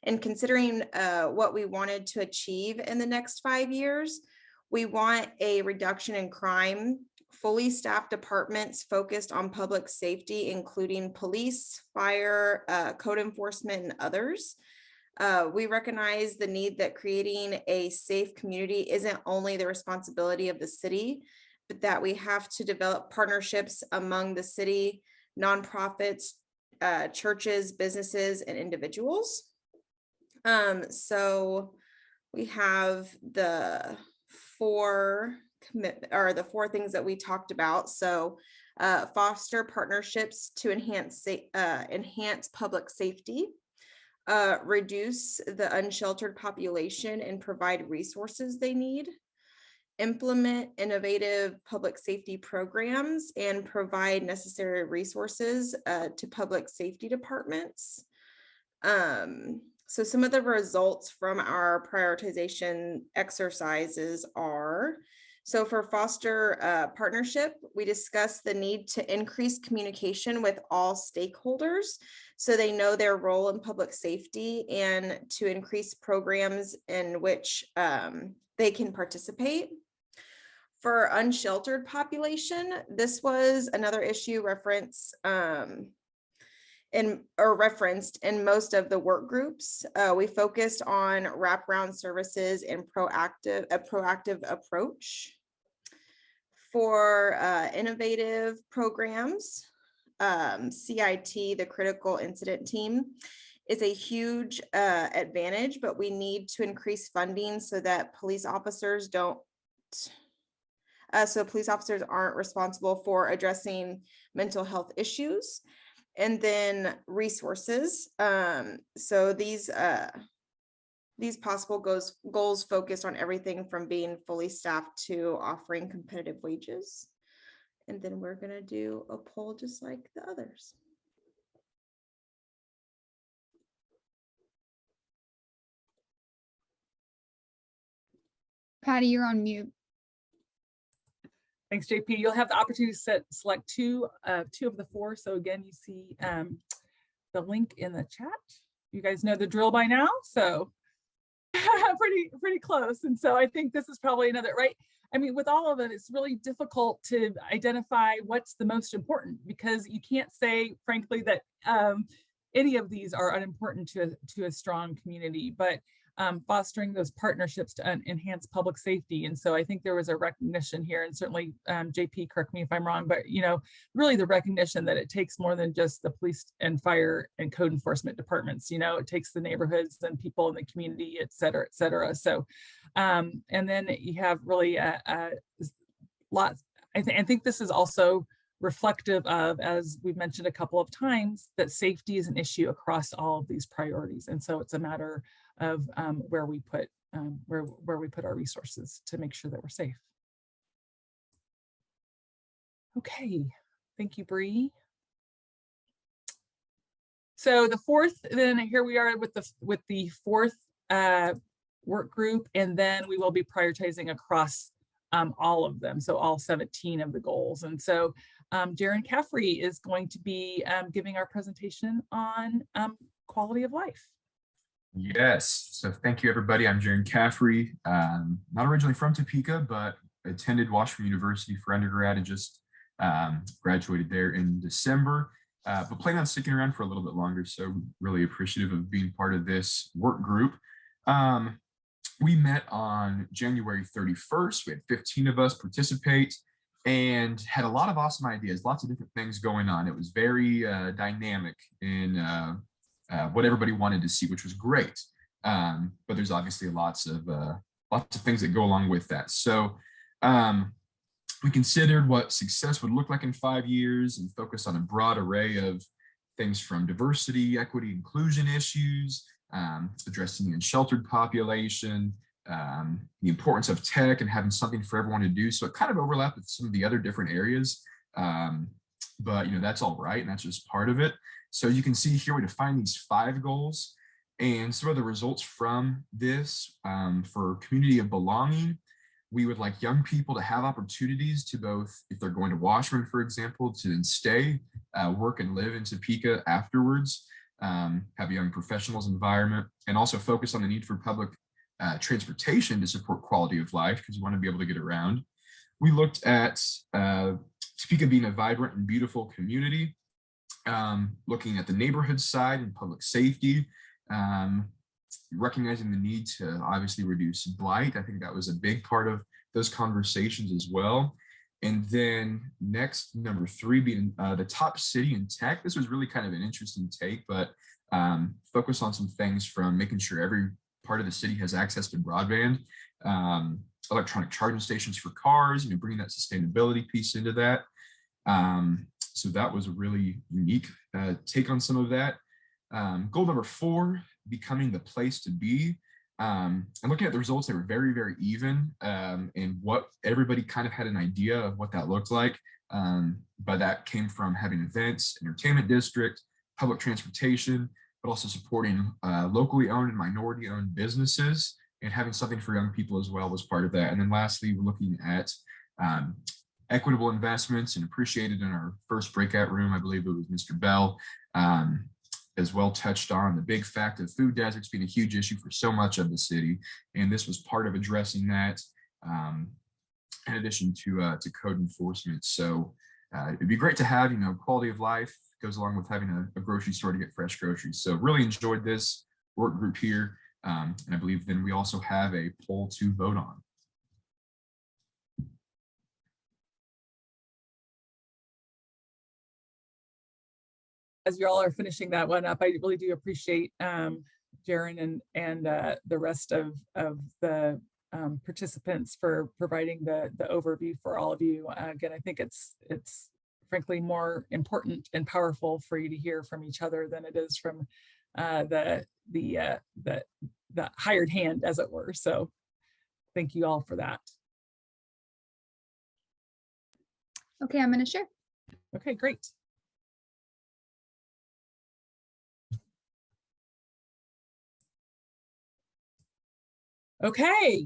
And considering what we wanted to achieve in the next 5 years, we want a reduction in crime, fully staffed departments focused on public safety, including police, fire, code enforcement, and others. We recognize the need that creating a safe community isn't only the responsibility of the city, but that we have to develop partnerships among the city, nonprofits, churches, businesses, and individuals. So we have the four things that we talked about. So foster partnerships to enhance public safety, reduce the unsheltered population and provide resources they need, implement innovative public safety programs and provide necessary resources to public safety departments. So some of the results from our prioritization exercises are, so for foster partnership, we discussed the need to increase communication with all stakeholders so they know their role in public safety, and to increase programs in which they can participate. For unsheltered population, this was another issue referenced in most of the work groups. We focused on wraparound services and a proactive approach. For innovative programs, CIT, the Critical Incident Team, is a huge advantage, but we need to increase funding so that police officers aren't responsible for addressing mental health issues. And then resources. So these possible goals focus on everything from being fully staffed to offering competitive wages. And then we're gonna do a poll just like the others. Patty, you're on mute. Thanks, JP. You'll have the opportunity to select two of the four. So again, you see the link in the chat. You guys know the drill by now. So pretty close. And so I think this is probably another, right? I mean, with all of it, it's really difficult to identify what's the most important, because you can't say, frankly, that any of these are unimportant to a strong community, but fostering those partnerships to enhance public safety. And so I think there was a recognition here, and certainly JP, correct me if I'm wrong, but really the recognition that it takes more than just the police and fire and code enforcement departments. It takes the neighborhoods and people in the community, et cetera, et cetera. So, and then you have really lots. I think this is also reflective of, as we've mentioned a couple of times, that safety is an issue across all of these priorities. And so it's a matter of where we put our resources to make sure that we're safe. Okay, thank you, Bree. So the fourth, then here we are with the fourth work group, and then we will be prioritizing across all of them, so all 17 of the goals. And so Darren Caffrey is going to be giving our presentation on quality of life. Yes, so thank you, everybody. I'm Jaron Caffrey, not originally from Topeka, but attended Washburn University for undergrad and just graduated there in December, but plan on sticking around for a little bit longer. So really appreciative of being part of this work group. We met on January 31st. We had 15 of us participate and had a lot of awesome ideas, lots of different things going on. It was very dynamic in what everybody wanted to see, which was great. But there's obviously lots of things that go along with that. So we considered what success would look like in 5 years and focused on a broad array of things from diversity, equity, inclusion issues, addressing the unsheltered population, the importance of tech and having something for everyone to do. So it kind of overlapped with some of the other different areas, but that's all right, and that's just part of it. So you can see here we define these 5 goals, and some of the results from this. For community of belonging, we would like young people to have opportunities to both, if they're going to Washburn, for example, to then stay, work and live in Topeka afterwards, have a young professionals environment, and also focus on the need for public transportation to support quality of life, because you want to be able to get around. We looked at Topeka being a vibrant and beautiful community, looking at the neighborhood side and public safety, recognizing the need to obviously reduce blight. I think that was a big part of those conversations as well. And then next, number 3 being the top city in tech. This was really kind of an interesting take, but focus on some things from making sure every part of the city has access to broadband, electronic charging stations for cars, bringing that sustainability piece into that. So that was a really unique take on some of that. Goal number 4, becoming the place to be. And looking at the results, they were very, very even, and what everybody kind of had an idea of what that looked like. But that came from having events, entertainment district, public transportation, but also supporting locally owned and minority owned businesses, and having something for young people as well was part of that. And then lastly, we're looking at equitable investments, and appreciated in our first breakout room, I believe it was Mr. Bell, as well touched on the big fact of food deserts being a huge issue for so much of the city. And this was part of addressing that, in addition to code enforcement. So it'd be great to have, quality of life goes along with having a grocery store to get fresh groceries. So really enjoyed this work group here. And I believe then we also have a poll to vote on. As you all are finishing that one up, I really do appreciate Jaron and the rest of the participants for providing the overview for all of you. Again, I think it's frankly more important and powerful for you to hear from each other than it is from the hired hand, as it were. So thank you all for that. Okay, I'm going to share. Okay, great. Okay,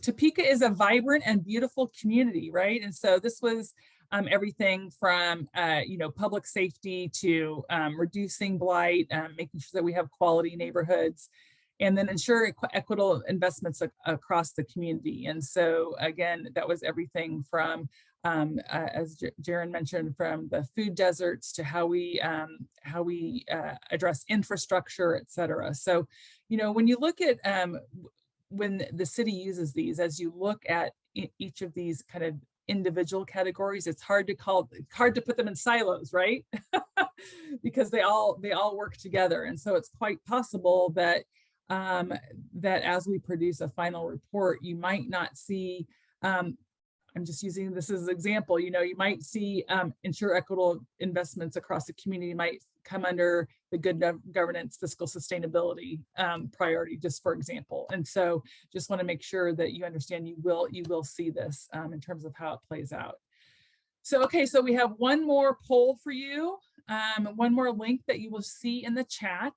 Topeka is a vibrant and beautiful community, right? And so this was everything from public safety to reducing blight, making sure that we have quality neighborhoods. and then ensure equitable investments across the community. And so again, that was everything from, as Jaron mentioned, from the food deserts to how we address infrastructure, et cetera. So, you know, when you look at, when the city uses these, as you look at each of these kind of individual categories, it's hard to put them in silos, right? Because they all work together. And so it's quite possible that that as we produce a final report, you might not see, I'm just using this as an example, you know, you might see ensure equitable investments across the community might come under the good governance, fiscal sustainability priority, just for example. And so just want to make sure that you understand you will see this in terms of how it plays out. So, okay, so we have one more poll for you, one more link that you will see in the chat.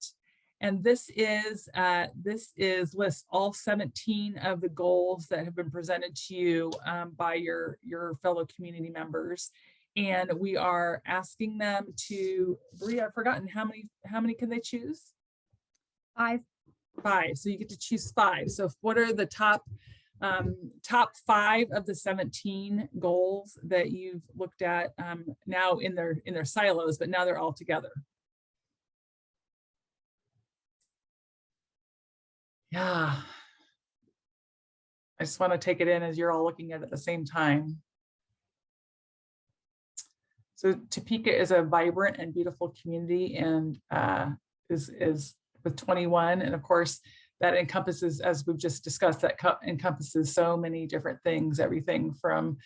And this is lists all 17 of the goals that have been presented to you by your fellow community members. And we are asking them to, Bria, I've forgotten how many can they choose? 5. 5. So you get to choose 5. So what are the top 5 of the 17 goals that you've looked at now in their silos, but now they're all together? Yeah. I just want to take it in as you're all looking at it at the same time. So Topeka is a vibrant and beautiful community, and is with 21. And of course, that encompasses, as we've just discussed, that encompasses so many different things, everything from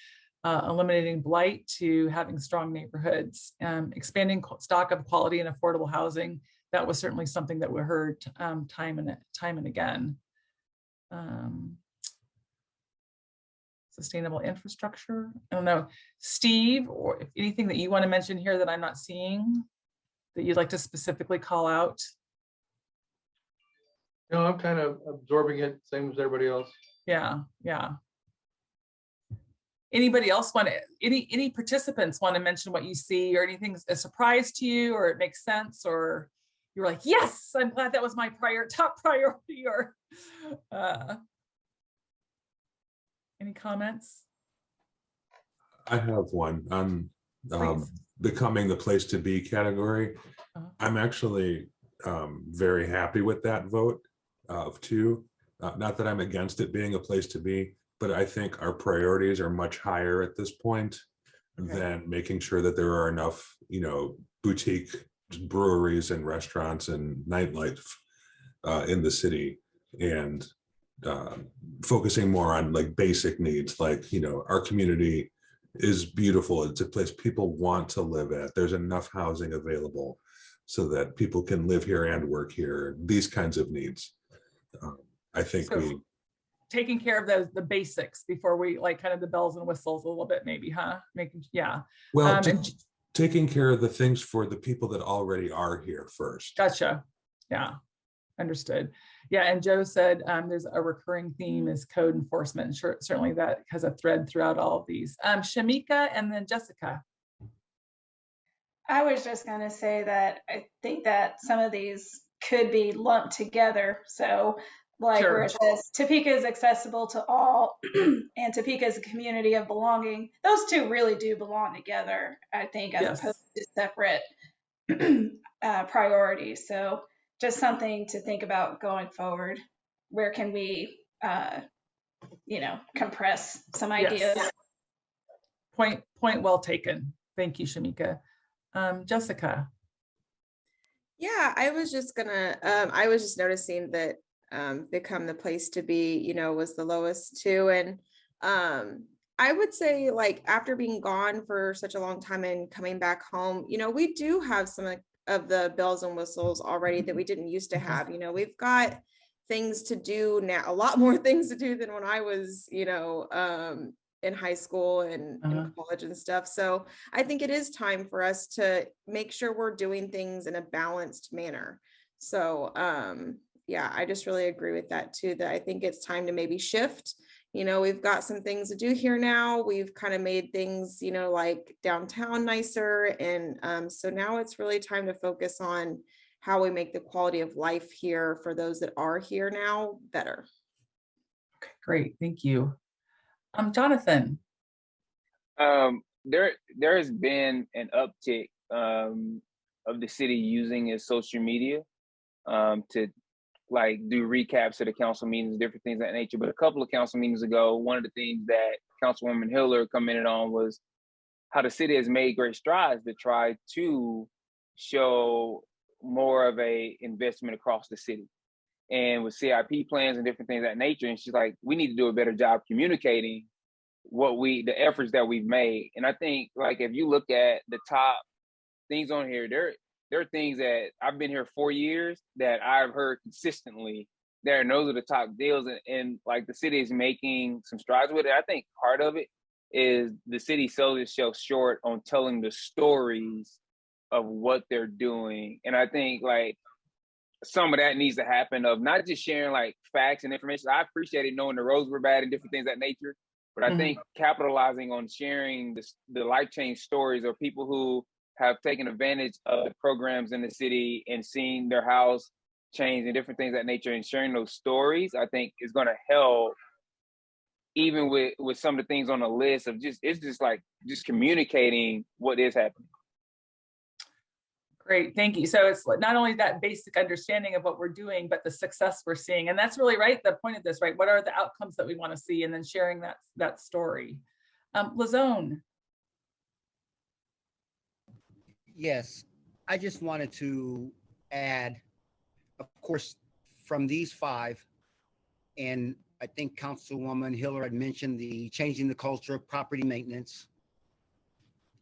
eliminating blight to having strong neighborhoods, expanding stock of quality and affordable housing. That was certainly something that we heard time and again. Sustainable infrastructure. I don't know, Steve, or if anything that you want to mention here that I'm not seeing that you'd like to specifically call out. No, I'm kind of absorbing it, same as everybody else. Yeah. Anybody else want to, any participants want to mention what you see or anything a surprise to you, or it makes sense, or you're like, yes, I'm glad that was my top priority, or any comments? I have one on becoming the place to be category. I'm actually very happy with that vote of 2. Not that I'm against it being a place to be, but I think our priorities are much higher at this point than making sure that there are enough, you know, boutique breweries and restaurants and nightlife in the city, and focusing more on like basic needs, like, you know, our community is beautiful. It's a place people want to live at. There's enough housing available so that people can live here and work here. These kinds of needs. I think so taking care of the basics before we like kind of the bells and whistles a little bit, maybe, huh? Well, taking care of the things for the people that already are here first. Gotcha. Yeah, understood. Yeah, and Joe said there's a recurring theme is code enforcement. And certainly that has a thread throughout all of these. Shamika and then Jessica. I was just going to say that I think that some of these could be lumped together. So like where it says Topeka is accessible to all and Topeka is a community of belonging. Those two really do belong together, I think, as opposed to separate priorities. So just something to think about going forward. Where can we, compress some ideas? Point well taken. Thank you, Shamika. Jessica. Yeah, I was just noticing that become the place to be, you know, was the lowest too. And I would say, like, after being gone for such a long time and coming back home, you know, we do have some of the bells and whistles already that we didn't used to have. You know, we've got things to do now, a lot more things to do than when I was, you know, in high school and in college and stuff. So I think it is time for us to make sure we're doing things in a balanced manner. So yeah, I just really agree with that too, that I think it's time to maybe shift. You know, we've got some things to do here now. We've kind of made things, you know, like downtown nicer. And so now it's really time to focus on how we make the quality of life here for those that are here now better. Okay, great, thank you. Jonathan. There has been an uptick of the city using its social media to like do recaps of the council meetings, different things of that nature. But a couple of council meetings ago, one of the things that Councilwoman Hiller commented on was how the city has made great strides to try to show more of a investment across the city. And with CIP plans and different things of that nature. And she's like, we need to do a better job communicating the efforts that we've made. And I think like, if you look at the top things on here, there are things that I've been here 4 years that I've heard consistently there, and those are the top deals. And like the city is making some strides with it. I think part of it is the city sells itself short on telling the stories of what they're doing. And I think like some of that needs to happen, of not just sharing like facts and information. I appreciated knowing the roads were bad and different things of that nature, but I think capitalizing on sharing the life change stories of people who have taken advantage of the programs in the city and seeing their house change and different things of that nature, and sharing those stories, I think is going to help, even with some of the things on the list of just communicating what is happening. Great, thank you. So it's not only that basic understanding of what we're doing, but the success we're seeing. And that's really right, the point of this, right? What are the outcomes that we want to see, and then sharing that story. Lazone. Yes, I just wanted to add, of course, from these 5, and I think Councilwoman Hiller had mentioned the changing the culture of property maintenance,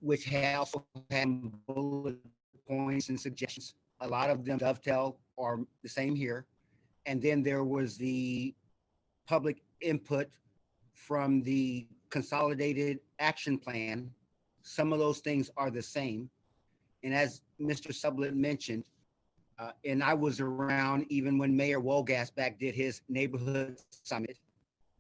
which also had bullet points and suggestions. A lot of them dovetail or the same here. And then there was the public input from the consolidated action plan. Some of those things are the same. And as Mr. Sublett mentioned, and I was around even when Mayor Wolgasback did his neighborhood summit,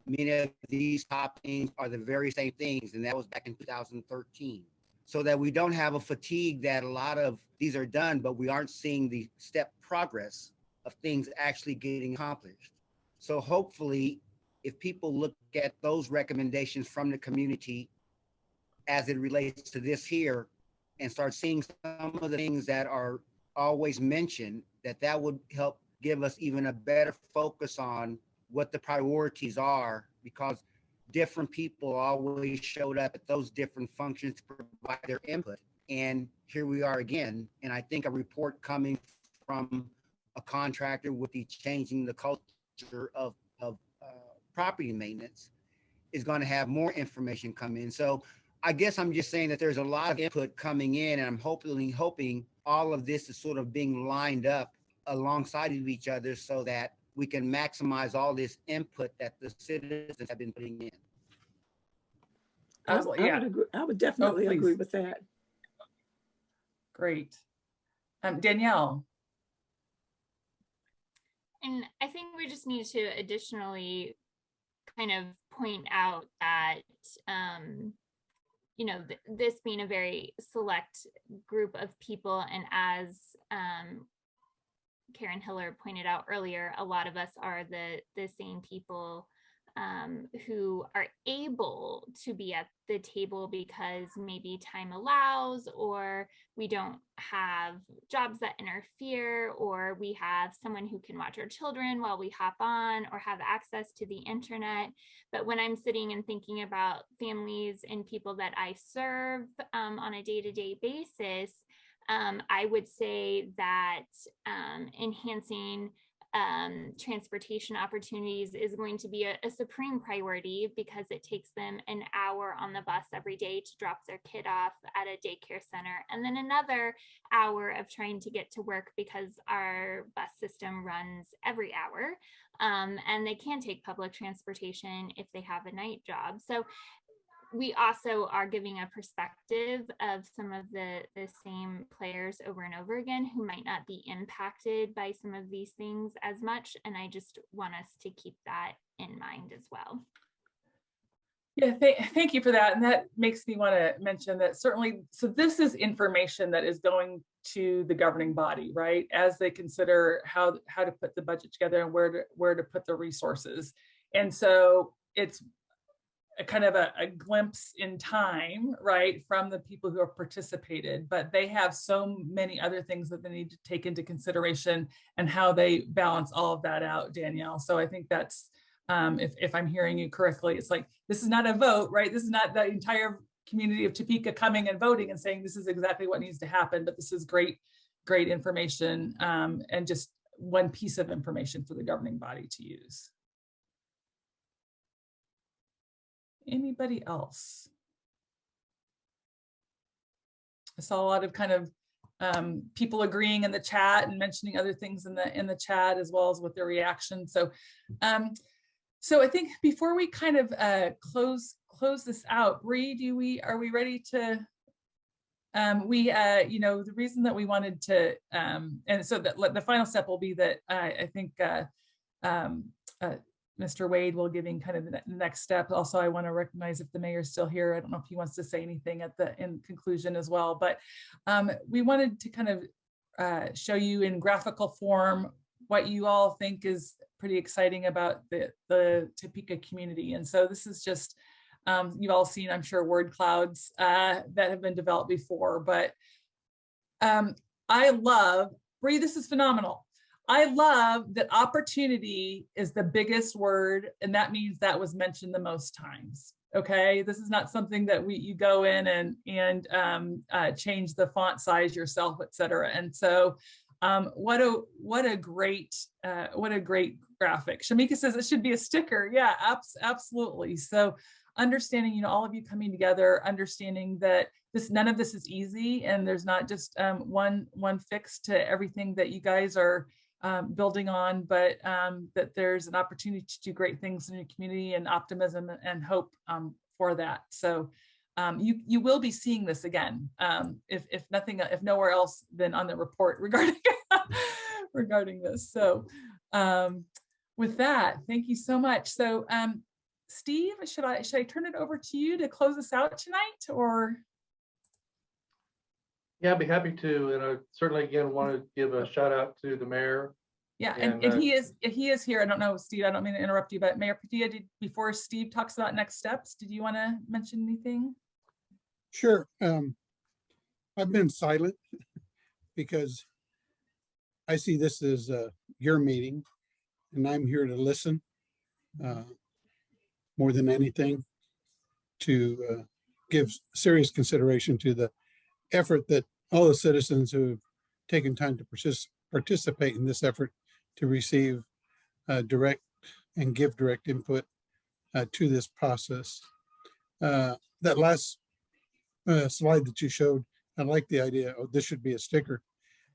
many of these top things are the very same things, and that was back in 2013. So that we don't have a fatigue that a lot of these are done, but we aren't seeing the step progress of things actually getting accomplished. So hopefully, if people look at those recommendations from the community as it relates to this here, and start seeing some of the things that are always mentioned, that would help give us even a better focus on what the priorities are, because different people always showed up at those different functions to provide their input. And here we are again. And I think a report coming from a contractor with the changing the culture of property maintenance is going to have more information come in. So I guess I'm just saying that there's a lot of input coming in, and I'm hoping all of this is sort of being lined up alongside of each other so that we can maximize all this input that the citizens have been putting in. Absolutely, yeah. I would definitely agree with that. Great. Danielle. And I think we just need to additionally kind of point out that, you know, this being a very select group of people, and as Karen Hiller pointed out earlier, a lot of us are the same people who are able to be at the table because maybe time allows, or we don't have jobs that interfere, or we have someone who can watch our children while we hop on, or have access to the internet. But when I'm sitting and thinking about families and people that I serve on a day-to-day basis, I would say that enhancing transportation opportunities is going to be a supreme priority, because it takes them an hour on the bus every day to drop their kid off at a daycare center, and then another hour of trying to get to work because our bus system runs every hour, and they can take public transportation if they have a night job. So we also are giving a perspective of some of the same players over and over again who might not be impacted by some of these things as much. And I just want us to keep that in mind as well. Yeah, thank you for that. And that makes me want to mention that certainly, so this is information that is going to the governing body, right? As they consider how to put the budget together and where to put the resources. And so it's a kind of a glimpse in time, right, from the people who have participated, but they have so many other things that they need to take into consideration and how they balance all of that out, Danielle. So I think that's, if I'm hearing you correctly, it's like, this is not a vote, right? This is not the entire community of Topeka coming and voting and saying this is exactly what needs to happen, but this is great information, and just one piece of information for the governing body to use. Anybody else? I saw a lot of kind of people agreeing in the chat and mentioning other things in the chat, as well as with their reaction. So so I think before we kind of close this out, Bree, are we ready to you know, the reason that we wanted to and so the final step will be that I think Mr. Wade will giving kind of the next step. Also, I want to recognize if the mayor's still here. I don't know if he wants to say anything at the in conclusion as well, but we wanted to kind of show you in graphical form what you all think is pretty exciting about the Topeka community. And so this is just, you've all seen, I'm sure, word clouds that have been developed before, but I love, Bree, this is phenomenal. I love that opportunity is the biggest word, and that means that was mentioned the most times. Okay, this is not something that you go in and change the font size yourself, et cetera. And so, what a great graphic. Shamika says it should be a sticker. Yeah, absolutely. So, understanding, you know, all of you coming together, understanding that none of this is easy, and there's not just one fix to everything that you guys are building on, but that there's an opportunity to do great things in your community, and optimism and hope for that. So you will be seeing this again, if nowhere else than on the report regarding this. So with that, thank you so much. So Steve, should I turn it over to you to close us out tonight, or? Yeah, I'd be happy to. And I certainly, again, want to give a shout out to the mayor. Yeah, and he is here. I don't know, Steve, I don't mean to interrupt you, but Mayor Padilla, before Steve talks about next steps, did you want to mention anything? Sure. I've been silent because I see this as your meeting, and I'm here to listen more than anything, to give serious consideration to the effort that all the citizens who have taken time to participate in this effort to receive direct and give direct input to this process. That last slide that you showed, I like the idea, oh, this should be a sticker,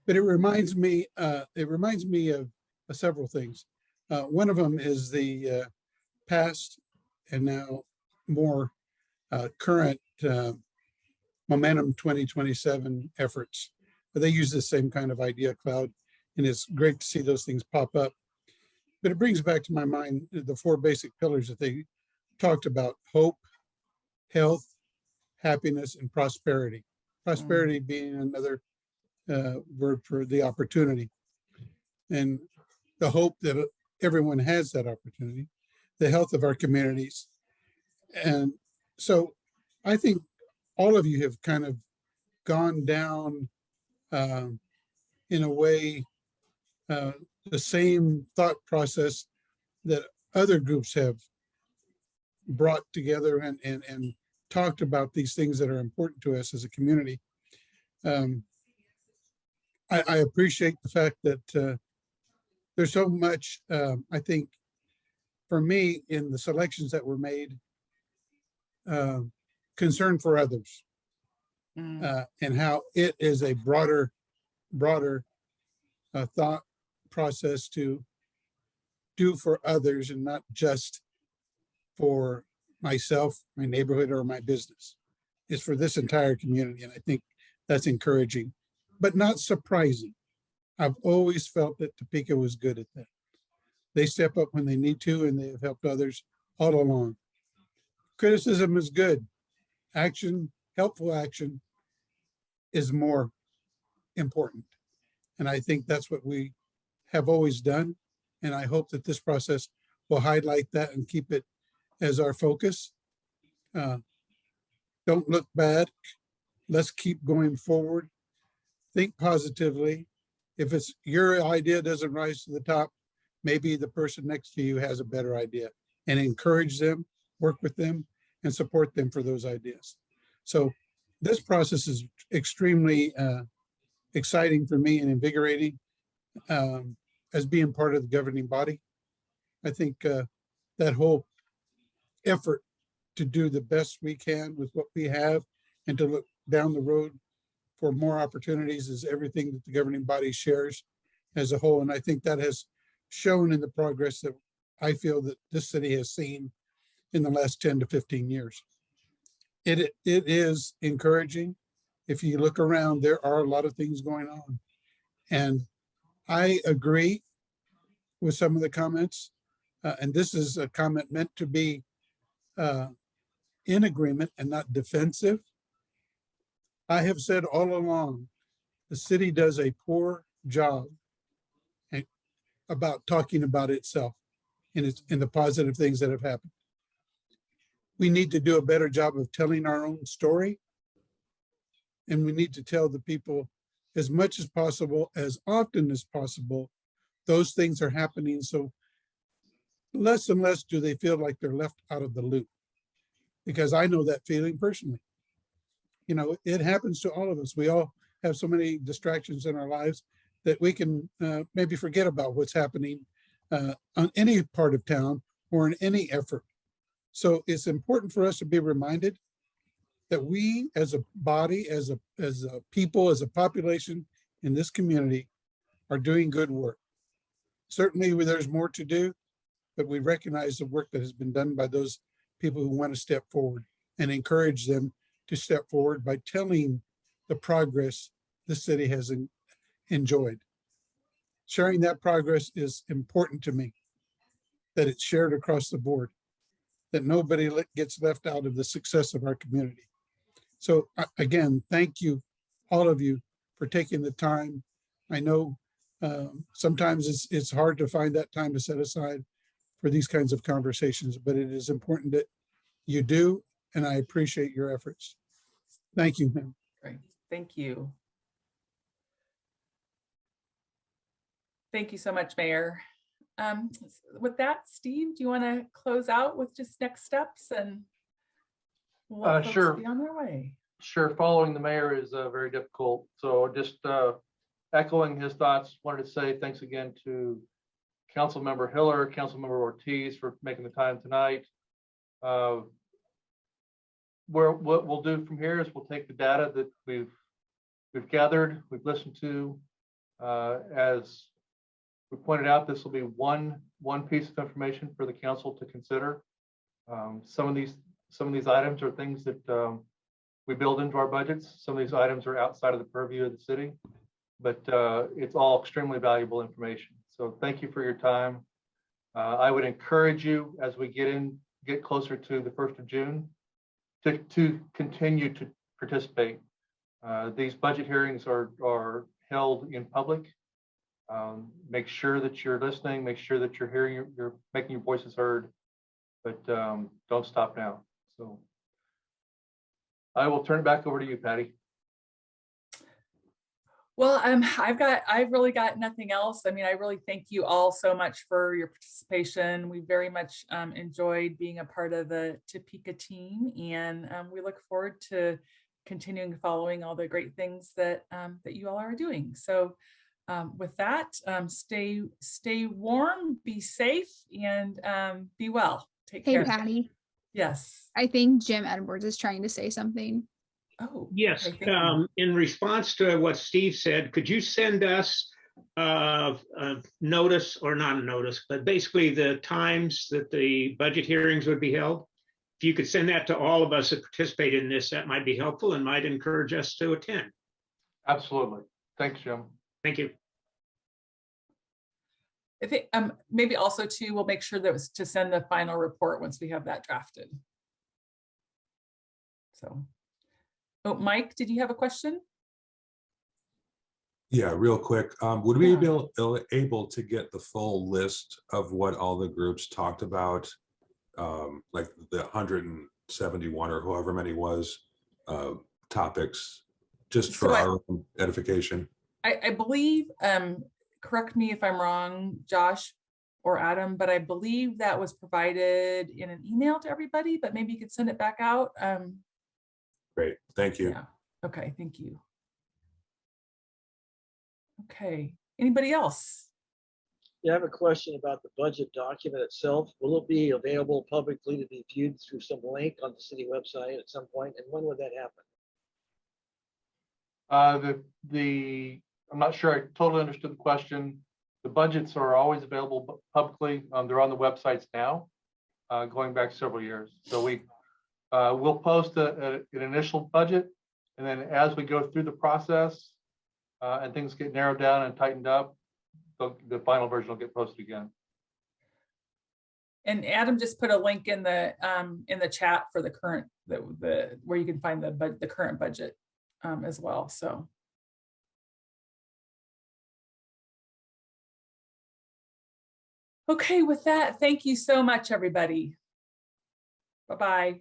but it reminds me of several things. One of them is the past and now more current Momentum 2027 efforts. They use the same kind of idea cloud, and it's great to see those things pop up. But it brings back to my mind the four basic pillars that they talked about: hope, health, happiness, and prosperity. Prosperity being another word for the opportunity. And the hope that everyone has that opportunity, the health of our communities. And so I think all of you have kind of gone down in a way, the same thought process that other groups have brought together and talked about these things that are important to us as a community. I appreciate the fact that there's so much, I think, for me, in the selections that were made, concern for others, and how it is a broader thought process to do for others and not just for myself, my neighborhood, or my business. It's for this entire community, and I think that's encouraging, but not surprising. I've always felt that Topeka was good at that. They step up when they need to, and they have helped others all along. criticism is good. Action, helpful action is more important. And I think that's what we have always done. And I hope that this process will highlight that and keep it as our focus. Don't look back. Let's keep going forward. Think positively. If it's your idea doesn't rise to the top, maybe the person next to you has a better idea, and encourage them, work with them, and support them for those ideas. So this process is extremely exciting for me and invigorating as being part of the governing body. I think that whole effort to do the best we can with what we have and to look down the road for more opportunities is everything that the governing body shares as a whole. And I think that has shown in the progress that I feel that this city has seen in the last 10 to 15 years. It is encouraging. If you look around, there are a lot of things going on. And I agree with some of the comments. And this is a comment meant to be in agreement and not defensive. I have said all along, the city does a poor job about talking about itself and the positive things that have happened. We need to do a better job of telling our own story. And we need to tell the people as much as possible, as often as possible, those things are happening. So less and less do they feel like they're left out of the loop. Because I know that feeling personally. You know, it happens to all of us. We all have so many distractions in our lives that we can maybe forget about what's happening on any part of town or in any effort. So it's important for us to be reminded that we as a body, as a people, as a population in this community are doing good work. Certainly there's more to do, but we recognize the work that has been done by those people who want to step forward and encourage them to step forward by telling the progress the city has enjoyed. Sharing that progress is important to me, that it's shared across the board, that nobody gets left out of the success of our community. So again, thank you, all of you, for taking the time. I know sometimes it's hard to find that time to set aside for these kinds of conversations, but it is important that you do, and I appreciate your efforts. Thank you, ma'am. Great, thank you. Thank you so much, Mayor. With that, Steve, do you want to close out with just next steps and let folks sure. be on their way? Sure. Following the mayor is very difficult. So just echoing his thoughts, wanted to say thanks again to Councilmember Hiller, Councilmember Ortiz for making the time tonight. What we'll do from here is we'll take the data that we've gathered, we've listened to. As we pointed out, this will be one piece of information for the council to consider. Some of these items are things that we build into our budgets. Some of these items are outside of the purview of the city, but it's all extremely valuable information. So thank you for your time. I would encourage you as we get closer to the 1st of June to continue to participate. These budget hearings are held in public. Make sure that you're listening, make sure that you're hearing, you're making your voices heard, but don't stop now. So I will turn it back over to you, Patty. Well, I've really got nothing else. I mean, I really thank you all so much for your participation. We very much enjoyed being a part of the Topeka team, and we look forward to continuing following all the great things that you all are doing. So with that, stay warm, be safe, and be well. Take care. Hey, Patty. Yes. I think Jim Edwards is trying to say something. Oh, yes. okay, In response to what Steve said, could you send us a notice, or not a notice, but basically the times that the budget hearings would be held? If you could send that to all of us that participate in this, that might be helpful and might encourage us to attend. Absolutely. Thanks, Jim. Thank you. I think maybe also too, we'll make sure that was to send the final report once we have that drafted. So, oh, Mike, did you have a question? Yeah, real quick. Would we Yeah. be able to get the full list of what all the groups talked about? Like the 171 or however many was topics, just for our edification. I believe, correct me if I'm wrong, Josh or Adam, but I believe that was provided in an email to everybody, but maybe you could send it back out. Great, thank you. Yeah, okay, thank you. Okay, anybody else? I have a question about the budget document itself. Will it be available publicly to be viewed through some link on the city website at some point? And when would that happen? I'm not sure I totally understood the question. The budgets are always available publicly. They're on the websites now, going back several years. So we'll post an initial budget, and then as we go through the process and things get narrowed down and tightened up, the final version will get posted again. And Adam just put a link in the chat for the current where you can find the current budget as well. So. Okay, with that, thank you so much, everybody. Bye-bye.